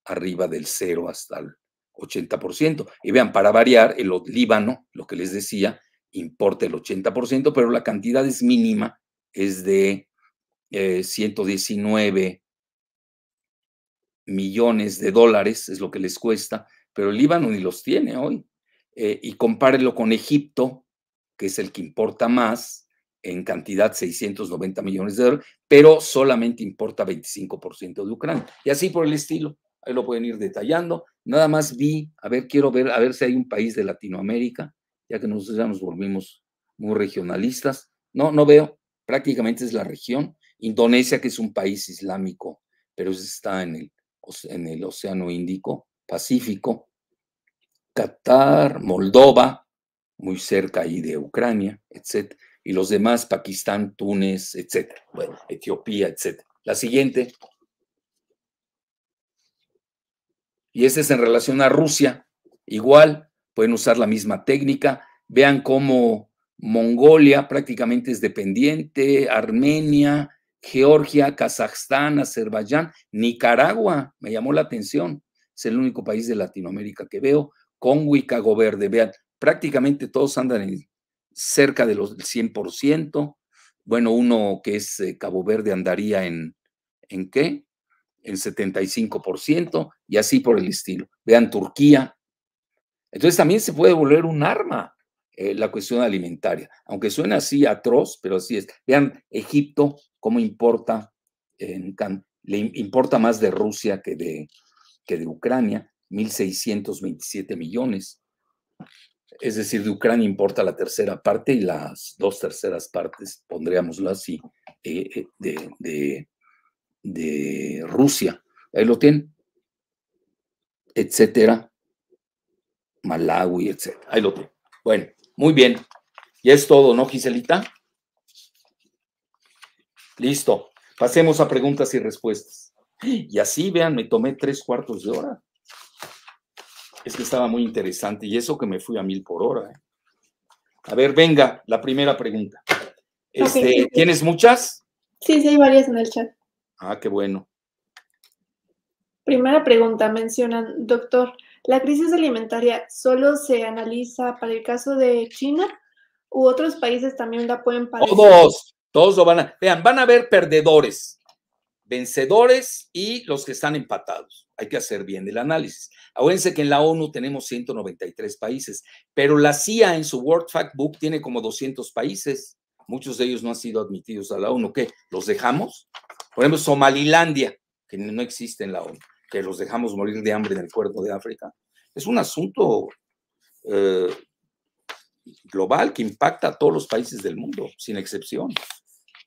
S1: arriba del 0 hasta el 80%. Y vean, para variar, el Líbano, lo que les decía, importa el 80%, pero la cantidad es mínima, es de 119 millones de dólares, es lo que les cuesta, pero el Líbano ni los tiene hoy. Y compárelo con Egipto, que es el que importa más, en cantidad 690 millones de dólares, pero solamente importa 25% de Ucrania. Y así por el estilo, ahí lo pueden ir detallando. Nada más a ver, quiero ver, a ver si hay un país de Latinoamérica, ya que nosotros ya nos volvimos muy regionalistas. No, no veo, prácticamente es la región. Indonesia, que es un país islámico, pero está en el Océano Índico, Pacífico. Qatar, Moldova, muy cerca ahí de Ucrania, etc. Y los demás, Pakistán, Túnez, etc. Bueno, Etiopía, etc. La siguiente. Y este es en relación a Rusia. Igual, pueden usar la misma técnica. Vean cómo Mongolia prácticamente es dependiente, Armenia, Georgia, Kazajstán, Azerbaiyán, Nicaragua, me llamó la atención. Es el único país de Latinoamérica que veo. Congo y Cabo Verde, vean, prácticamente todos andan cerca de los 100%. Bueno, uno que es Cabo Verde andaría ¿en qué? En 75%, y así por el estilo. Vean Turquía. Entonces también se puede volver un arma la cuestión alimentaria, aunque suena así atroz, pero así es. Vean Egipto, cómo importa, le importa más de Rusia que de Ucrania. 1.627 millones. Es decir, de Ucrania importa la tercera parte y las 2/3 partes, pondríamoslo así, de Rusia. Ahí lo tienen, etcétera, Malawi, etcétera. Ahí lo tienen. Bueno, muy bien. Ya es todo, ¿no, Giselita? Listo. Pasemos a preguntas y respuestas. Y así, vean, me tomé 3/4 de hora. Es que estaba muy interesante y eso que me fui a 1000 por hora. A ver, venga, la primera pregunta.
S2: Okay.
S1: ¿Tienes muchas?
S2: Sí, hay varias en el chat.
S1: Ah, qué bueno.
S2: Primera pregunta, mencionan, doctor, ¿la crisis alimentaria solo se analiza para el caso de China u otros países también la pueden padecer?
S1: Todos lo vean, van a haber perdedores, vencedores y los que están empatados. Hay que hacer bien el análisis. Acuérdense que en la ONU tenemos 193 países, pero la CIA en su World Factbook tiene como 200 países. Muchos de ellos no han sido admitidos a la ONU. ¿Qué? ¿Los dejamos? Por ejemplo, Somalilandia, que no existe en la ONU, que los dejamos morir de hambre en el cuerno de África. Es un asunto global que impacta a todos los países del mundo, sin excepción.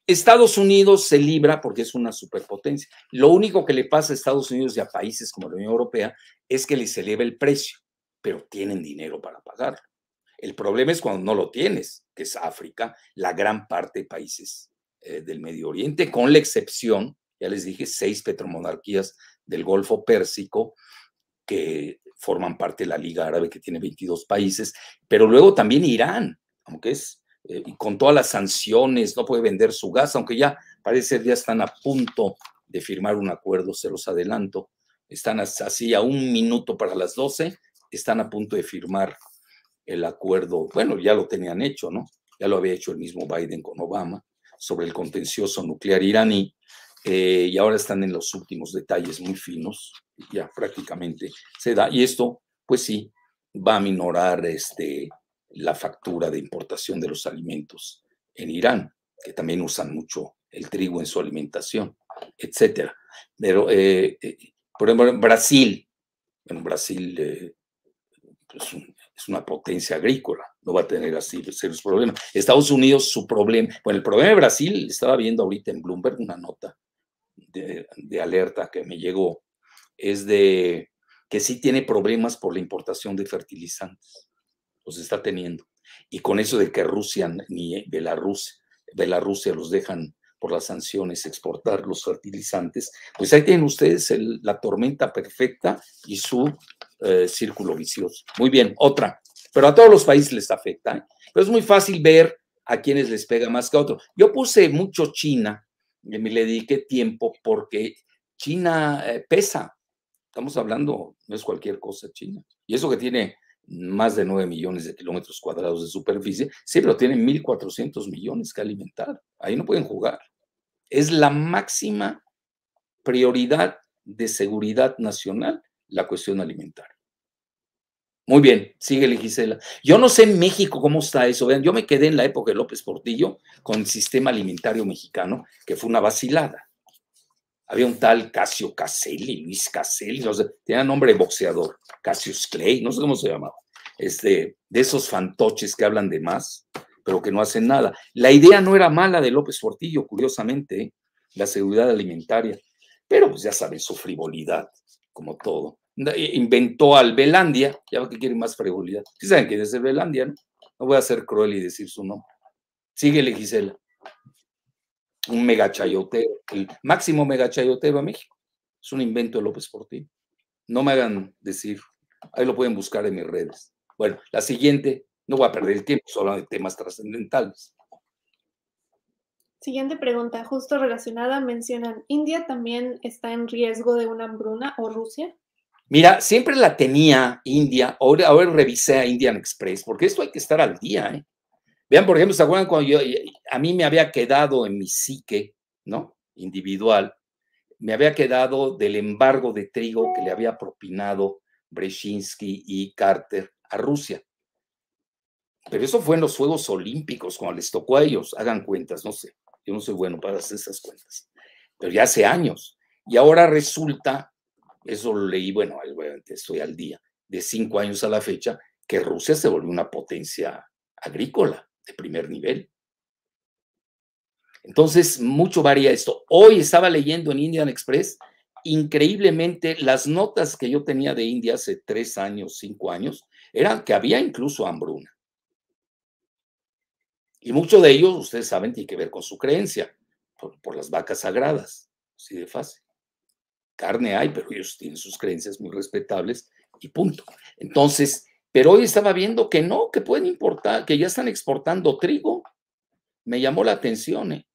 S1: Estados Unidos se libra porque es una superpotencia. Lo único que le pasa a Estados Unidos y a países como la Unión Europea es que les eleva el precio, pero tienen dinero para pagarlo. El problema es cuando no lo tienes, que es África, la gran parte de países del Medio Oriente, con la excepción, ya les dije, 6 petromonarquías del Golfo Pérsico que forman parte de la Liga Árabe, que tiene 22 países, pero luego también Irán, aunque es con todas las sanciones, no puede vender su gas, aunque ya parece que ya están a punto de firmar un acuerdo, se los adelanto, están así a 1 minuto para las 12, están a punto de firmar el acuerdo, bueno, ya lo tenían hecho, ¿no? Ya lo había hecho el mismo Biden con Obama sobre el contencioso nuclear iraní, y ahora están en los últimos detalles muy finos, ya prácticamente se da, y esto, pues sí, va a minorar la factura de importación de los alimentos en Irán, que también usan mucho el trigo en su alimentación, etcétera. Pero, por ejemplo, en Brasil, es una potencia agrícola, no va a tener así serios problemas. Estados Unidos, su problema, bueno, el problema de Brasil, estaba viendo ahorita en Bloomberg una nota de alerta que me llegó, es de que sí tiene problemas por la importación de fertilizantes, los está teniendo. Y con eso de que Rusia ni Bielorrusia los dejan por las sanciones exportar los fertilizantes, pues ahí tienen ustedes la tormenta perfecta y su círculo vicioso. Muy bien, otra. Pero a todos los países les afecta, ¿eh? Pero es muy fácil ver a quienes les pega más que a otros. Yo puse mucho China, y me le dediqué tiempo porque China pesa. Estamos hablando, no es cualquier cosa China. Y eso que tiene más de 9 millones de kilómetros cuadrados de superficie, sí, pero tienen 1.400 millones que alimentar. Ahí no pueden jugar. Es la máxima prioridad de seguridad nacional la cuestión alimentaria. Muy bien, síguele, Gisela. Yo no sé en México cómo está eso. Vean, yo me quedé en la época de López Portillo con el sistema alimentario mexicano, que fue una vacilada. Había un tal Casio Caselli, Luis Caselli, no sé, tenía nombre de boxeador, Cassius Clay, no sé cómo se llamaba. De esos fantoches que hablan de más, pero que no hacen nada. La idea no era mala de López Portillo, curiosamente, la seguridad alimentaria, pero pues ya saben, su frivolidad, como todo. Inventó al Belandia, ya ve que quiere más frivolidad. Sí saben quién es el Belandia, ¿no? No voy a ser cruel y decir su nombre. Síguele, Gisela. Un megachayotero, el máximo megachayotero a México. Es un invento de López Portillo. No me hagan decir, ahí lo pueden buscar en mis redes. Bueno, la siguiente, no voy a perder el tiempo, solo de temas trascendentales.
S2: Siguiente pregunta, justo relacionada, mencionan, ¿India también está en riesgo de una hambruna o Rusia?
S1: Mira, siempre la tenía India, ahora revisé a Indian Express, porque esto hay que estar al día, ¿eh? Vean, por ejemplo, ¿se acuerdan cuando a mí me había quedado en mi psique, ¿no? Individual, me había quedado del embargo de trigo que le había propinado Brzezinski y Carter a Rusia. Pero eso fue en los Juegos Olímpicos, cuando les tocó a ellos, hagan cuentas, no sé, yo no soy bueno para hacer esas cuentas, pero ya hace años. Y ahora resulta eso lo leí, bueno, obviamente estoy al día, de 5 años a la fecha, que Rusia se volvió una potencia agrícola de primer nivel. Entonces, mucho varía esto. Hoy estaba leyendo en Indian Express, increíblemente, las notas que yo tenía de India hace 3 años, 5 años, eran que había incluso hambruna. Y mucho de ellos, ustedes saben, tiene que ver con su creencia, por las vacas sagradas, así de fácil. Carne hay, pero ellos tienen sus creencias muy respetables y punto. Entonces, pero hoy estaba viendo que no, que pueden importar, que ya están exportando trigo. Me llamó la atención, ¿eh?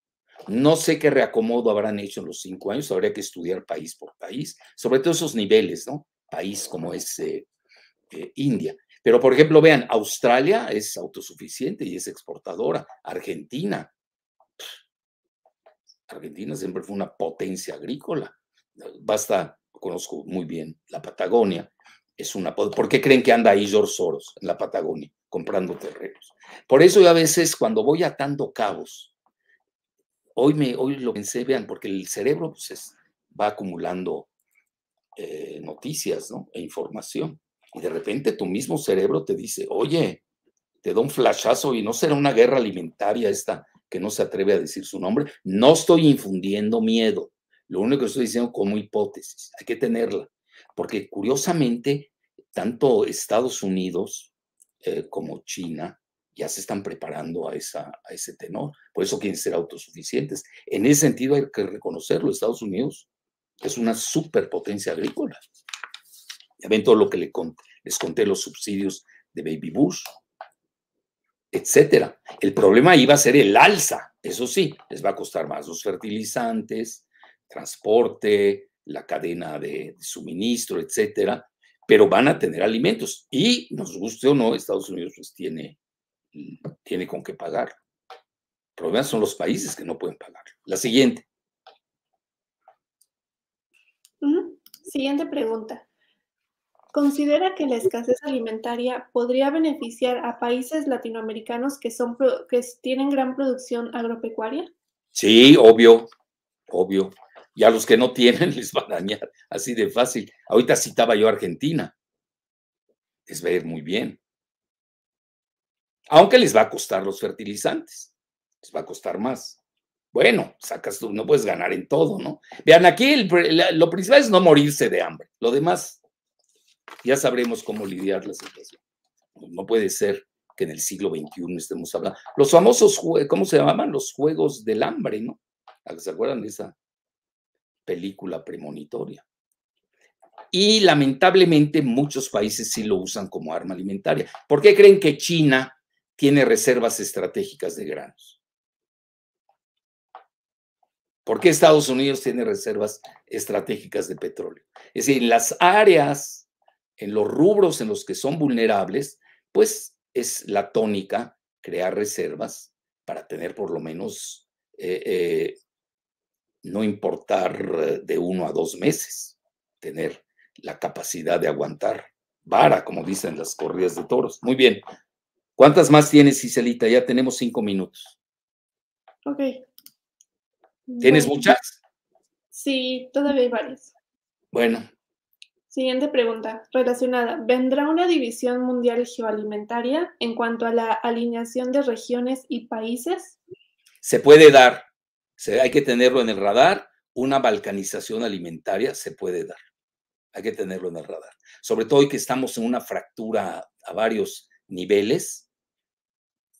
S1: No sé qué reacomodo habrán hecho en los 5 años, habría que estudiar país por país, sobre todo esos niveles, ¿no? País como es India. Pero, por ejemplo, vean, Australia es autosuficiente y es exportadora. Argentina siempre fue una potencia agrícola. Basta, conozco muy bien la Patagonia. ¿Por qué creen que anda ahí George Soros en la Patagonia comprando terrenos? Por eso yo a veces cuando voy atando cabos, hoy lo pensé, vean, porque el cerebro pues, va acumulando noticias, ¿no? E información. Y de repente tu mismo cerebro te dice, oye, te da un flashazo y no será una guerra alimentaria esta que no se atreve a decir su nombre. No estoy infundiendo miedo. Lo único que estoy diciendo como hipótesis, hay que tenerla. Porque curiosamente, tanto Estados Unidos como China ya se están preparando a ese tenor. Por eso quieren ser autosuficientes. En ese sentido hay que reconocerlo. Estados Unidos es una superpotencia agrícola. Ya ven todo lo que les conté, los subsidios de Baby Bush, etcétera. El problema ahí va a ser el alza. Eso sí, les va a costar más los fertilizantes, transporte, la cadena de suministro, etcétera, pero van a tener alimentos. Y, nos guste o no, Estados Unidos pues tiene con qué pagar. El problema son los países que no pueden pagar. La siguiente.
S2: Siguiente pregunta. ¿Considera que la escasez alimentaria podría beneficiar a países latinoamericanos que tienen gran producción agropecuaria?
S1: Sí, obvio. Y a los que no tienen les va a dañar, así de fácil. Ahorita citaba yo a Argentina. Les va a ir muy bien. Aunque les va a costar los fertilizantes. Les va a costar más. Bueno, no puedes ganar en todo, ¿no? Vean, aquí lo principal es no morirse de hambre. Lo demás, ya sabremos cómo lidiar la situación. No puede ser que en el siglo XXI estemos hablando. Los famosos, ¿cómo se llamaban? Los Juegos del Hambre, ¿no? ¿Se acuerdan de esa película premonitoria? Y lamentablemente muchos países sí lo usan como arma alimentaria. ¿Por qué creen que China tiene reservas estratégicas de granos? ¿Por qué Estados Unidos tiene reservas estratégicas de petróleo? Es decir, en las áreas, en los rubros en los que son vulnerables, pues es la tónica crear reservas para tener por lo menos, no importar de 1 a 2 meses, tener la capacidad de aguantar vara, como dicen las corridas de toros. Muy bien. ¿Cuántas más tienes, Giselita? Ya tenemos 5 minutos.
S2: Ok.
S1: ¿Tienes
S2: Bueno,
S1: muchas?
S2: sí, todavía hay varias.
S1: Bueno.
S2: Siguiente pregunta, relacionada. ¿Vendrá una división mundial geoalimentaria en cuanto a la alineación de regiones y países?
S1: Se puede dar. Hay que tenerlo en el radar. Una balcanización alimentaria se puede dar. Hay que tenerlo en el radar. Sobre todo hoy que estamos en una fractura a varios niveles.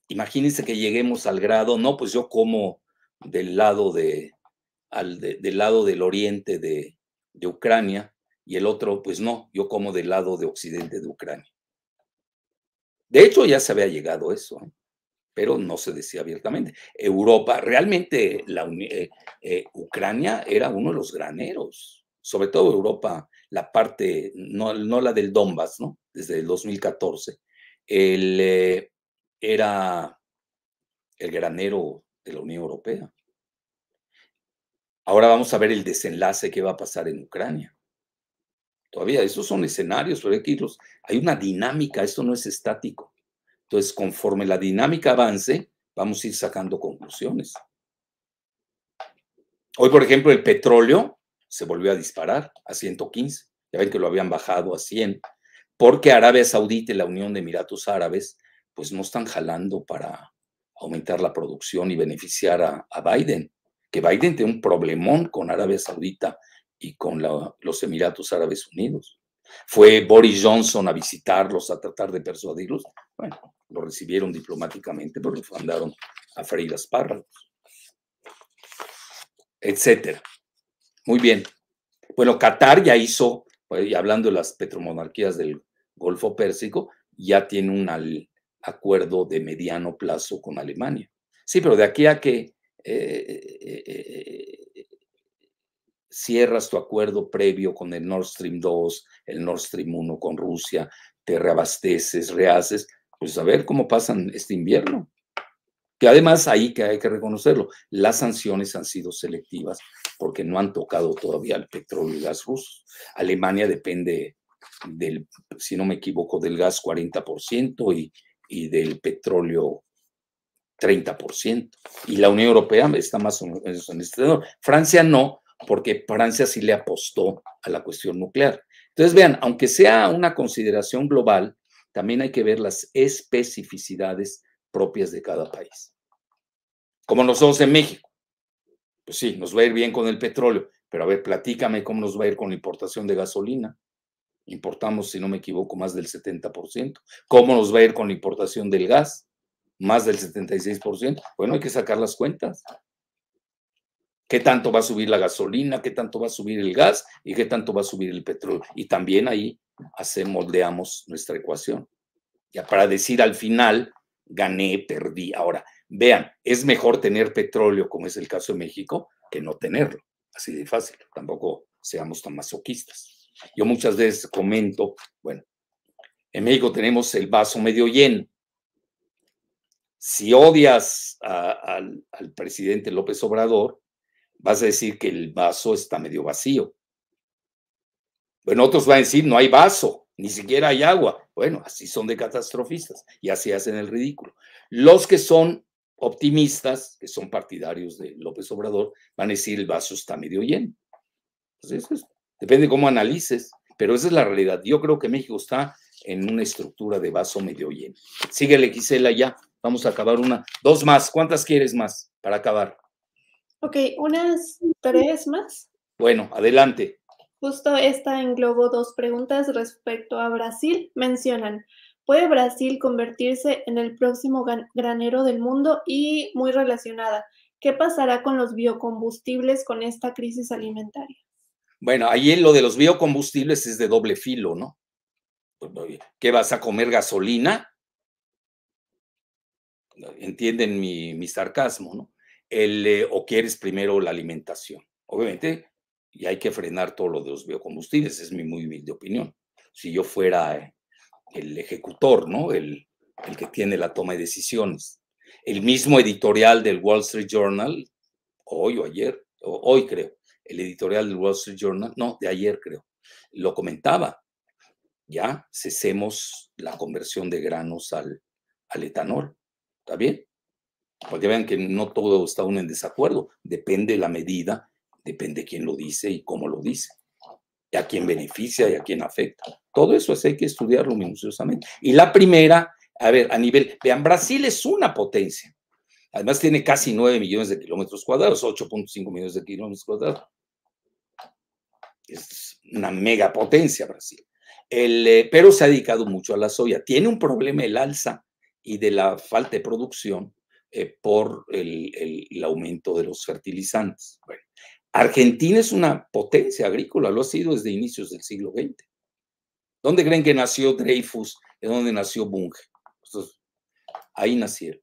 S1: Imagínense que lleguemos al grado, no, pues yo como del lado del lado del oriente de Ucrania y el otro, pues no, yo como del lado de occidente de Ucrania. De hecho, ya se había llegado a eso, ¿eh? Pero no se decía abiertamente. Europa, realmente Ucrania era uno de los graneros, sobre todo Europa, la parte, no la del Donbass, ¿no? Desde el 2014, era el granero de la Unión Europea. Ahora vamos a ver el desenlace que va a pasar en Ucrania. Todavía, esos son escenarios, pero hay una dinámica, esto no es estático. Entonces, conforme la dinámica avance, vamos a ir sacando conclusiones. Hoy, por ejemplo, el petróleo se volvió a disparar a 115. Ya ven que lo habían bajado a 100, porque Arabia Saudita y la Unión de Emiratos Árabes pues no están jalando para aumentar la producción y beneficiar a Biden, que Biden tiene un problemón con Arabia Saudita y con los Emiratos Árabes Unidos. Fue Boris Johnson a visitarlos, a tratar de persuadirlos. Bueno, lo recibieron diplomáticamente, pero lo mandaron a freír espárragos, etcétera. Muy bien. Bueno, Qatar ya hizo, y hablando de las petromonarquías del Golfo Pérsico, ya tiene un acuerdo de mediano plazo con Alemania. Sí, pero de aquí a que cierras tu acuerdo previo con el Nord Stream 2, el Nord Stream 1 con Rusia, te reabasteces, rehaces, pues a ver cómo pasan este invierno. Que además ahí que hay que reconocerlo, las sanciones han sido selectivas porque no han tocado todavía el petróleo y gas rusos. Alemania depende del, si no me equivoco, del gas 40% y del petróleo 30%. Y la Unión Europea está más o menos en este tenor. Francia no, porque Francia sí le apostó a la cuestión nuclear. Entonces, vean, aunque sea una consideración global, también hay que ver las especificidades propias de cada país. Como nosotros en México. Pues sí, nos va a ir bien con el petróleo, pero a ver, platícame cómo nos va a ir con la importación de gasolina. Importamos, si no me equivoco, más del 70%. ¿Cómo nos va a ir con la importación del gas? Más del 76%. Bueno, hay que sacar las cuentas. ¿Qué tanto va a subir la gasolina? ¿Qué tanto va a subir el gas? ¿Y qué tanto va a subir el petróleo? Y también ahí moldeamos nuestra ecuación. Ya para decir al final, gané, perdí. Ahora, vean, es mejor tener petróleo, como es el caso de México, que no tenerlo. Así de fácil. Tampoco seamos tan masoquistas. Yo muchas veces comento, bueno, en México tenemos el vaso medio lleno. Si odias al presidente López Obrador, vas a decir que el vaso está medio vacío. Bueno, otros van a decir, no hay vaso, ni siquiera hay agua. Bueno, así son de catastrofistas y así hacen el ridículo. Los que son optimistas, que son partidarios de López Obrador, van a decir el vaso está medio lleno. Entonces, depende de cómo analices, pero esa es la realidad. Yo creo que México está en una estructura de vaso medio lleno. Síguele, Gisela, ya. Vamos a acabar dos más. ¿Cuántas quieres más para acabar?
S2: Ok, unas 3 más.
S1: Bueno, adelante.
S2: Justo esta englobó 2 preguntas respecto a Brasil. Mencionan, ¿puede Brasil convertirse en el próximo granero del mundo? Y muy relacionada, ¿qué pasará con los biocombustibles con esta crisis alimentaria?
S1: Bueno, ahí en lo de los biocombustibles es de doble filo, ¿no? ¿Qué vas a comer gasolina? Entienden mi sarcasmo, ¿no? O quieres primero la alimentación. Obviamente, y hay que frenar todo lo de los biocombustibles, es mi muy humilde opinión. Si yo fuera el ejecutor, ¿no? El que tiene la toma de decisiones. El mismo editorial del Wall Street Journal, hoy o ayer, hoy creo, el editorial del Wall Street Journal, no, de ayer creo, lo comentaba. Ya cesemos la conversión de granos al etanol. ¿Está bien? Porque vean que no todo está aún en desacuerdo. Depende la medida, depende quién lo dice y cómo lo dice. Y a quién beneficia y a quién afecta. Todo eso hay que estudiarlo minuciosamente. Y la primera, a ver, a nivel, vean, Brasil es una potencia. Además tiene casi 9 millones de kilómetros cuadrados, 8.5 millones de kilómetros cuadrados. Es una megapotencia Brasil. Pero se ha dedicado mucho a la soya. Tiene un problema el alza y de la falta de producción por el aumento de los fertilizantes. Bueno, Argentina es una potencia agrícola, lo ha sido desde inicios del siglo XX. ¿Dónde creen que nació Dreyfus? ¿De dónde nació Bunge? Entonces, ahí nacieron,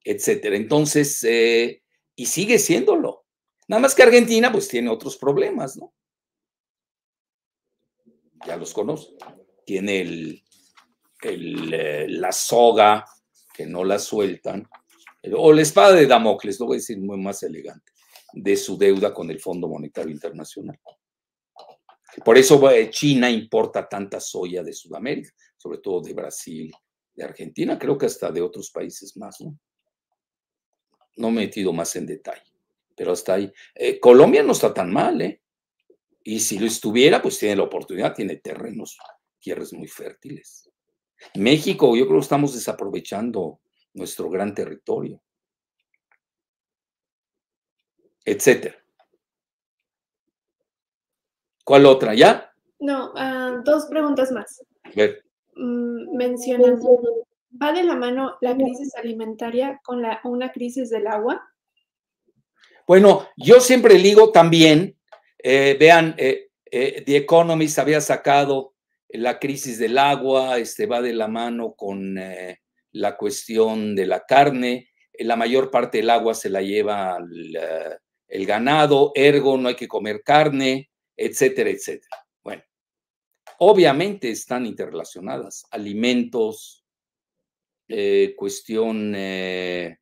S1: etcétera. Entonces, y sigue siéndolo. Nada más que Argentina, pues tiene otros problemas, ¿no? Ya los conoce. Tiene la soga que no la sueltan, o la espada de Damocles, lo voy a decir muy más elegante, de su deuda con el Fondo Monetario Internacional. Por eso China importa tanta soya de Sudamérica, sobre todo de Brasil, de Argentina, creo que hasta de otros países más, ¿no? No me he metido más en detalle, pero hasta ahí. Colombia no está tan mal, ¿eh? Y si lo estuviera, pues tiene la oportunidad, tiene terrenos, tierras muy fértiles. México, yo creo que estamos desaprovechando nuestro gran territorio, etcétera. ¿Cuál otra? ¿Ya?
S2: No, dos preguntas más.
S1: A ver.
S2: Mencionan, ¿va de la mano la crisis alimentaria con una crisis del agua?
S1: Bueno, yo siempre digo también, vean, The Economist había sacado la crisis del agua, va de la mano con la cuestión de la carne. La mayor parte del agua se la lleva el ganado, ergo no hay que comer carne, etcétera, etcétera. Bueno, obviamente están interrelacionadas. Alimentos, cuestión de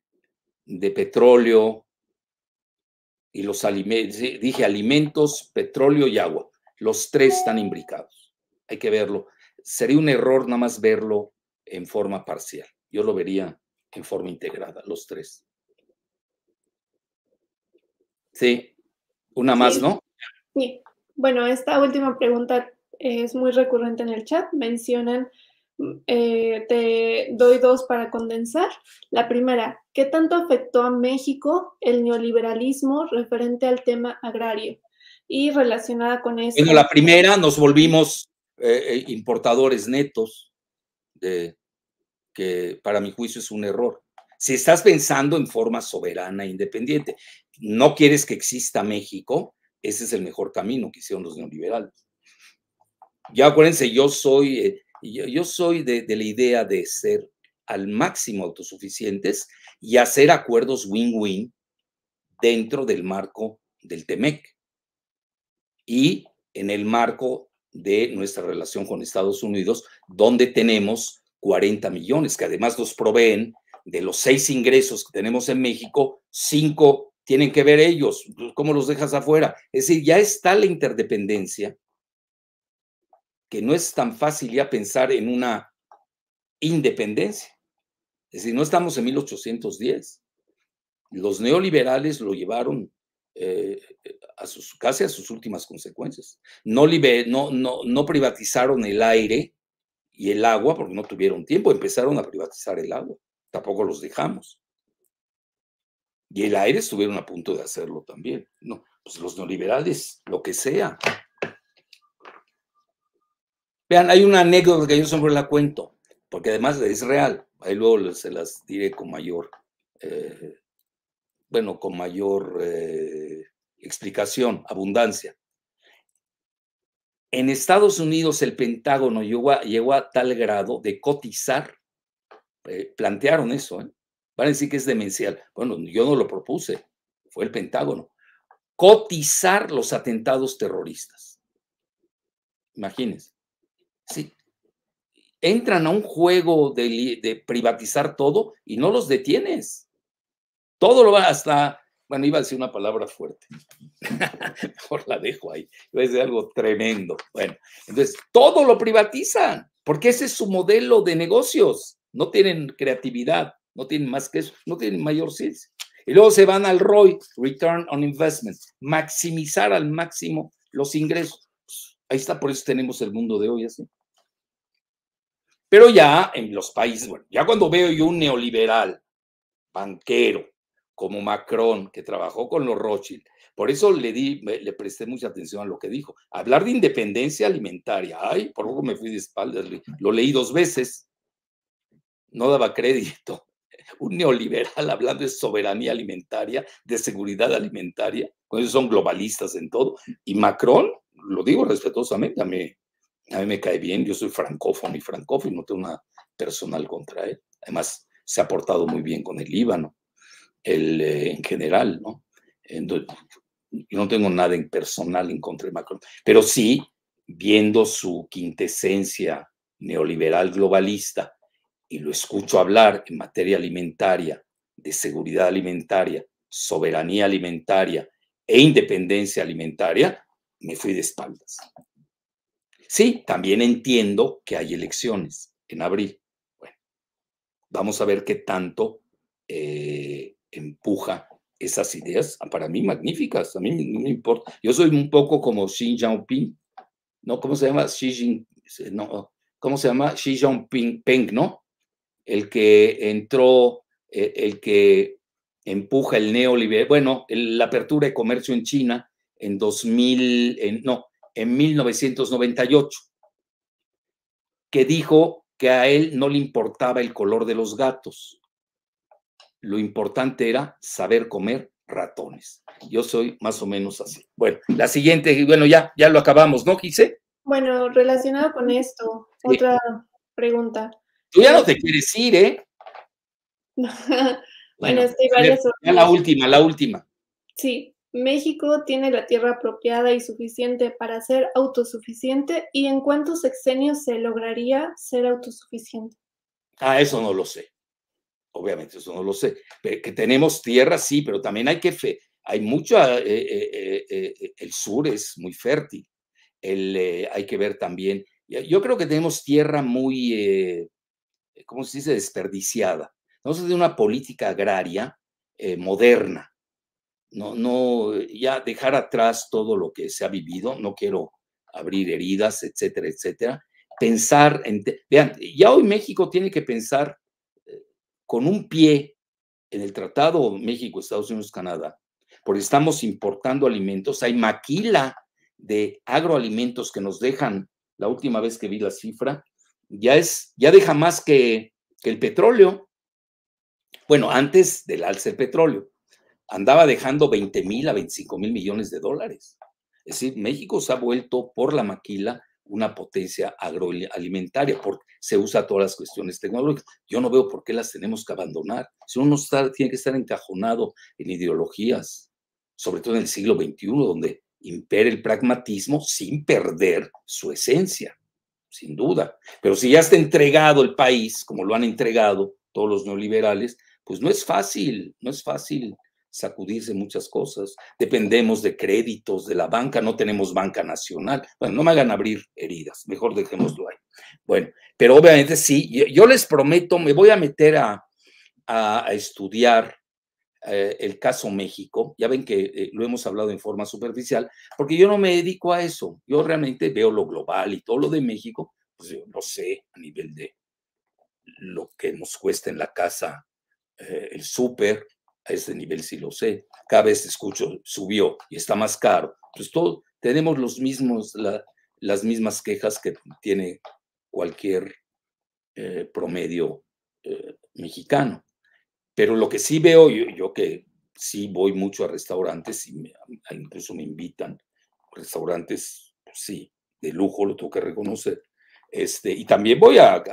S1: petróleo, y los alimentos, dije alimentos, petróleo y agua. Los tres están imbricados. Hay que verlo. Sería un error nada más verlo en forma parcial. Yo lo vería en forma integrada, los tres. Sí, una más, ¿no?
S2: Sí. Bueno, esta última pregunta es muy recurrente en el chat. Mencionan, te doy dos para condensar. La primera, ¿qué tanto afectó a México el neoliberalismo referente al tema agrario? Y relacionada con esto.
S1: Bueno, la primera, nos volvimos importadores netos, que para mi juicio es un error. Si estás pensando en forma soberana e independiente, no quieres que exista México, ese es el mejor camino que hicieron los neoliberales. Ya acuérdense, yo soy de la idea de ser al máximo autosuficientes y hacer acuerdos win-win dentro del marco del TEMEC y en el marco de nuestra relación con Estados Unidos, donde tenemos 40 millones, que además nos proveen de los 6 ingresos que tenemos en México, 5 tienen que ver ellos. ¿Cómo los dejas afuera? Es decir, ya está la interdependencia, que no es tan fácil ya pensar en una independencia. Es decir, no estamos en 1810. Los neoliberales lo llevaron casi a sus últimas consecuencias. No privatizaron el aire y el agua porque no tuvieron tiempo, empezaron a privatizar el agua, tampoco los dejamos. Y el aire estuvieron a punto de hacerlo también. No, pues los neoliberales, lo que sea. Vean, hay una anécdota que yo siempre la cuento, porque además es real. Ahí luego se las diré con mayor, explicación, abundancia. En Estados Unidos el Pentágono llegó a tal grado de cotizar, plantearon eso, van a decir que es demencial. Bueno, yo no lo propuse, fue el Pentágono. Cotizar los atentados terroristas. Imagínense. Sí. Entran a un juego de privatizar todo y no los detienes. Todo lo va hasta, bueno, iba a decir una palabra fuerte. Mejor la dejo ahí. Iba a decir algo tremendo. Bueno, entonces, todo lo privatizan, porque ese es su modelo de negocios. No tienen creatividad, no tienen más que eso, no tienen mayor ciencia. Y luego se van al ROI, Return on Investment, maximizar al máximo los ingresos. Pues, ahí está, por eso tenemos el mundo de hoy así. Pero ya en los países, bueno, ya cuando veo yo un neoliberal, banquero, como Macron, que trabajó con los Rothschild, por eso le presté mucha atención a lo que dijo. Hablar de independencia alimentaria, ay, por poco me fui de espaldas, lo leí 2 veces, no daba crédito. Un neoliberal hablando de soberanía alimentaria, de seguridad alimentaria, cuando ellos son globalistas en todo. Y Macron, lo digo respetuosamente, a mí me cae bien, yo soy francófono, no tengo nada personal contra él. Además, se ha portado muy bien con el Líbano, en general, ¿no? Entonces, yo no tengo nada en personal en contra de Macron, pero sí, viendo su quintesencia neoliberal globalista, y lo escucho hablar en materia alimentaria, de seguridad alimentaria, soberanía alimentaria e independencia alimentaria, me fui de espaldas. Sí, también entiendo que hay elecciones en abril. Bueno, vamos a ver qué tanto empuja esas ideas, para mí magníficas, a mí no me importa. Yo soy un poco como Xi Jinping, ¿no? ¿Cómo se llama? No, ¿cómo se llama? Xi Jinping, ¿no? El que entró, el que empuja el neoliberalismo, bueno, la apertura de comercio en China en 1998, que dijo que a él no le importaba el color de los gatos. Lo importante era saber comer ratones. Yo soy más o menos así. Bueno, la siguiente, bueno, ya lo acabamos, ¿no, Gise?
S2: Bueno, relacionado con esto,
S1: Sí.
S2: otra pregunta.
S1: Tú ya no te quieres ir, ¿eh?
S2: Bueno, es que hay varias
S1: ya la última.
S2: Sí, México tiene la tierra apropiada y suficiente para ser autosuficiente, ¿y en cuántos sexenios se lograría ser autosuficiente?
S1: Ah, eso no lo sé. Obviamente, eso no lo sé. Que tenemos tierra, sí, pero también hay mucha, el sur es muy fértil. Hay que ver también, yo creo que tenemos tierra muy, ¿cómo se dice?, desperdiciada. No se de una política agraria moderna. No, ya dejar atrás todo lo que se ha vivido, no quiero abrir heridas, etcétera, etcétera. Pensar vean, ya hoy México tiene que pensar con un pie en el Tratado México, Estados Unidos, Canadá, porque estamos importando alimentos, hay maquila de agroalimentos que nos dejan, la última vez que vi la cifra, ya deja más que el petróleo. Bueno, antes del alza del petróleo, andaba dejando 20,000 a 25,000 millones de dólares. Es decir, México se ha vuelto por la maquila una potencia agroalimentaria, porque se usa todas las cuestiones tecnológicas. Yo no veo por qué las tenemos que abandonar. Si uno tiene que estar encajonado en ideologías, sobre todo en el siglo XXI, donde impera el pragmatismo sin perder su esencia, sin duda. Pero si ya está entregado el país, como lo han entregado todos los neoliberales, pues no es fácil sacudirse muchas cosas. Dependemos de créditos de la banca, no tenemos banca nacional. Bueno, no me hagan abrir heridas, mejor dejémoslo ahí. Bueno, pero obviamente sí, yo les prometo, me voy a meter a estudiar el caso México. Ya ven que lo hemos hablado en forma superficial, porque yo no me dedico a eso. Yo realmente veo lo global y todo lo de México, pues yo lo sé a nivel de lo que nos cuesta en la casa el súper, a ese nivel sí lo sé. Cada vez escucho, subió y está más caro. Pues todos tenemos las mismas quejas que tiene cualquier promedio mexicano. Pero lo que sí veo, yo que sí voy mucho a restaurantes y incluso me invitan, restaurantes, pues sí, de lujo, lo tengo que reconocer. Y también voy a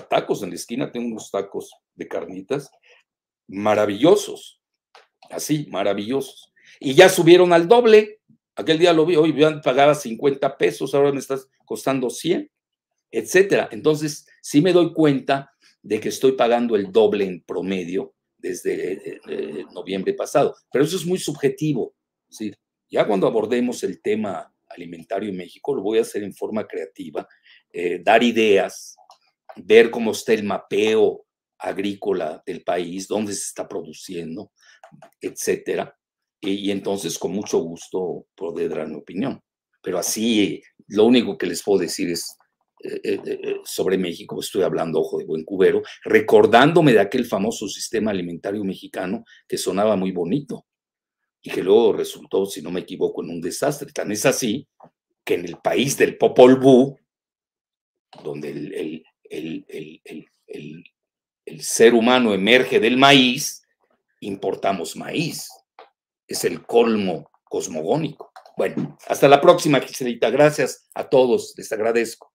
S1: tacos en la esquina, tengo unos tacos de carnitas maravillosos, así, maravillosos. Y ya subieron al doble. Aquel día lo vi, hoy pagaba 50 pesos, ahora me estás costando 100, etcétera. Entonces, sí me doy cuenta de que estoy pagando el doble en promedio desde noviembre pasado. Pero eso es muy subjetivo. ¿Sí? Ya cuando abordemos el tema alimentario en México, lo voy a hacer en forma creativa, dar ideas, ver cómo está el mapeo agrícola del país, dónde se está produciendo, etcétera. Y entonces, con mucho gusto, poder dar mi opinión. Pero así, lo único que les puedo decir es sobre México, estoy hablando, ojo de buen cubero, recordándome de aquel famoso sistema alimentario mexicano que sonaba muy bonito y que luego resultó, si no me equivoco, en un desastre. Tan es así que en el país del Popol Vuh, donde el ser humano emerge del maíz, importamos maíz. Es el colmo cosmogónico. Bueno, hasta la próxima, Giselita. Gracias a todos. Les agradezco.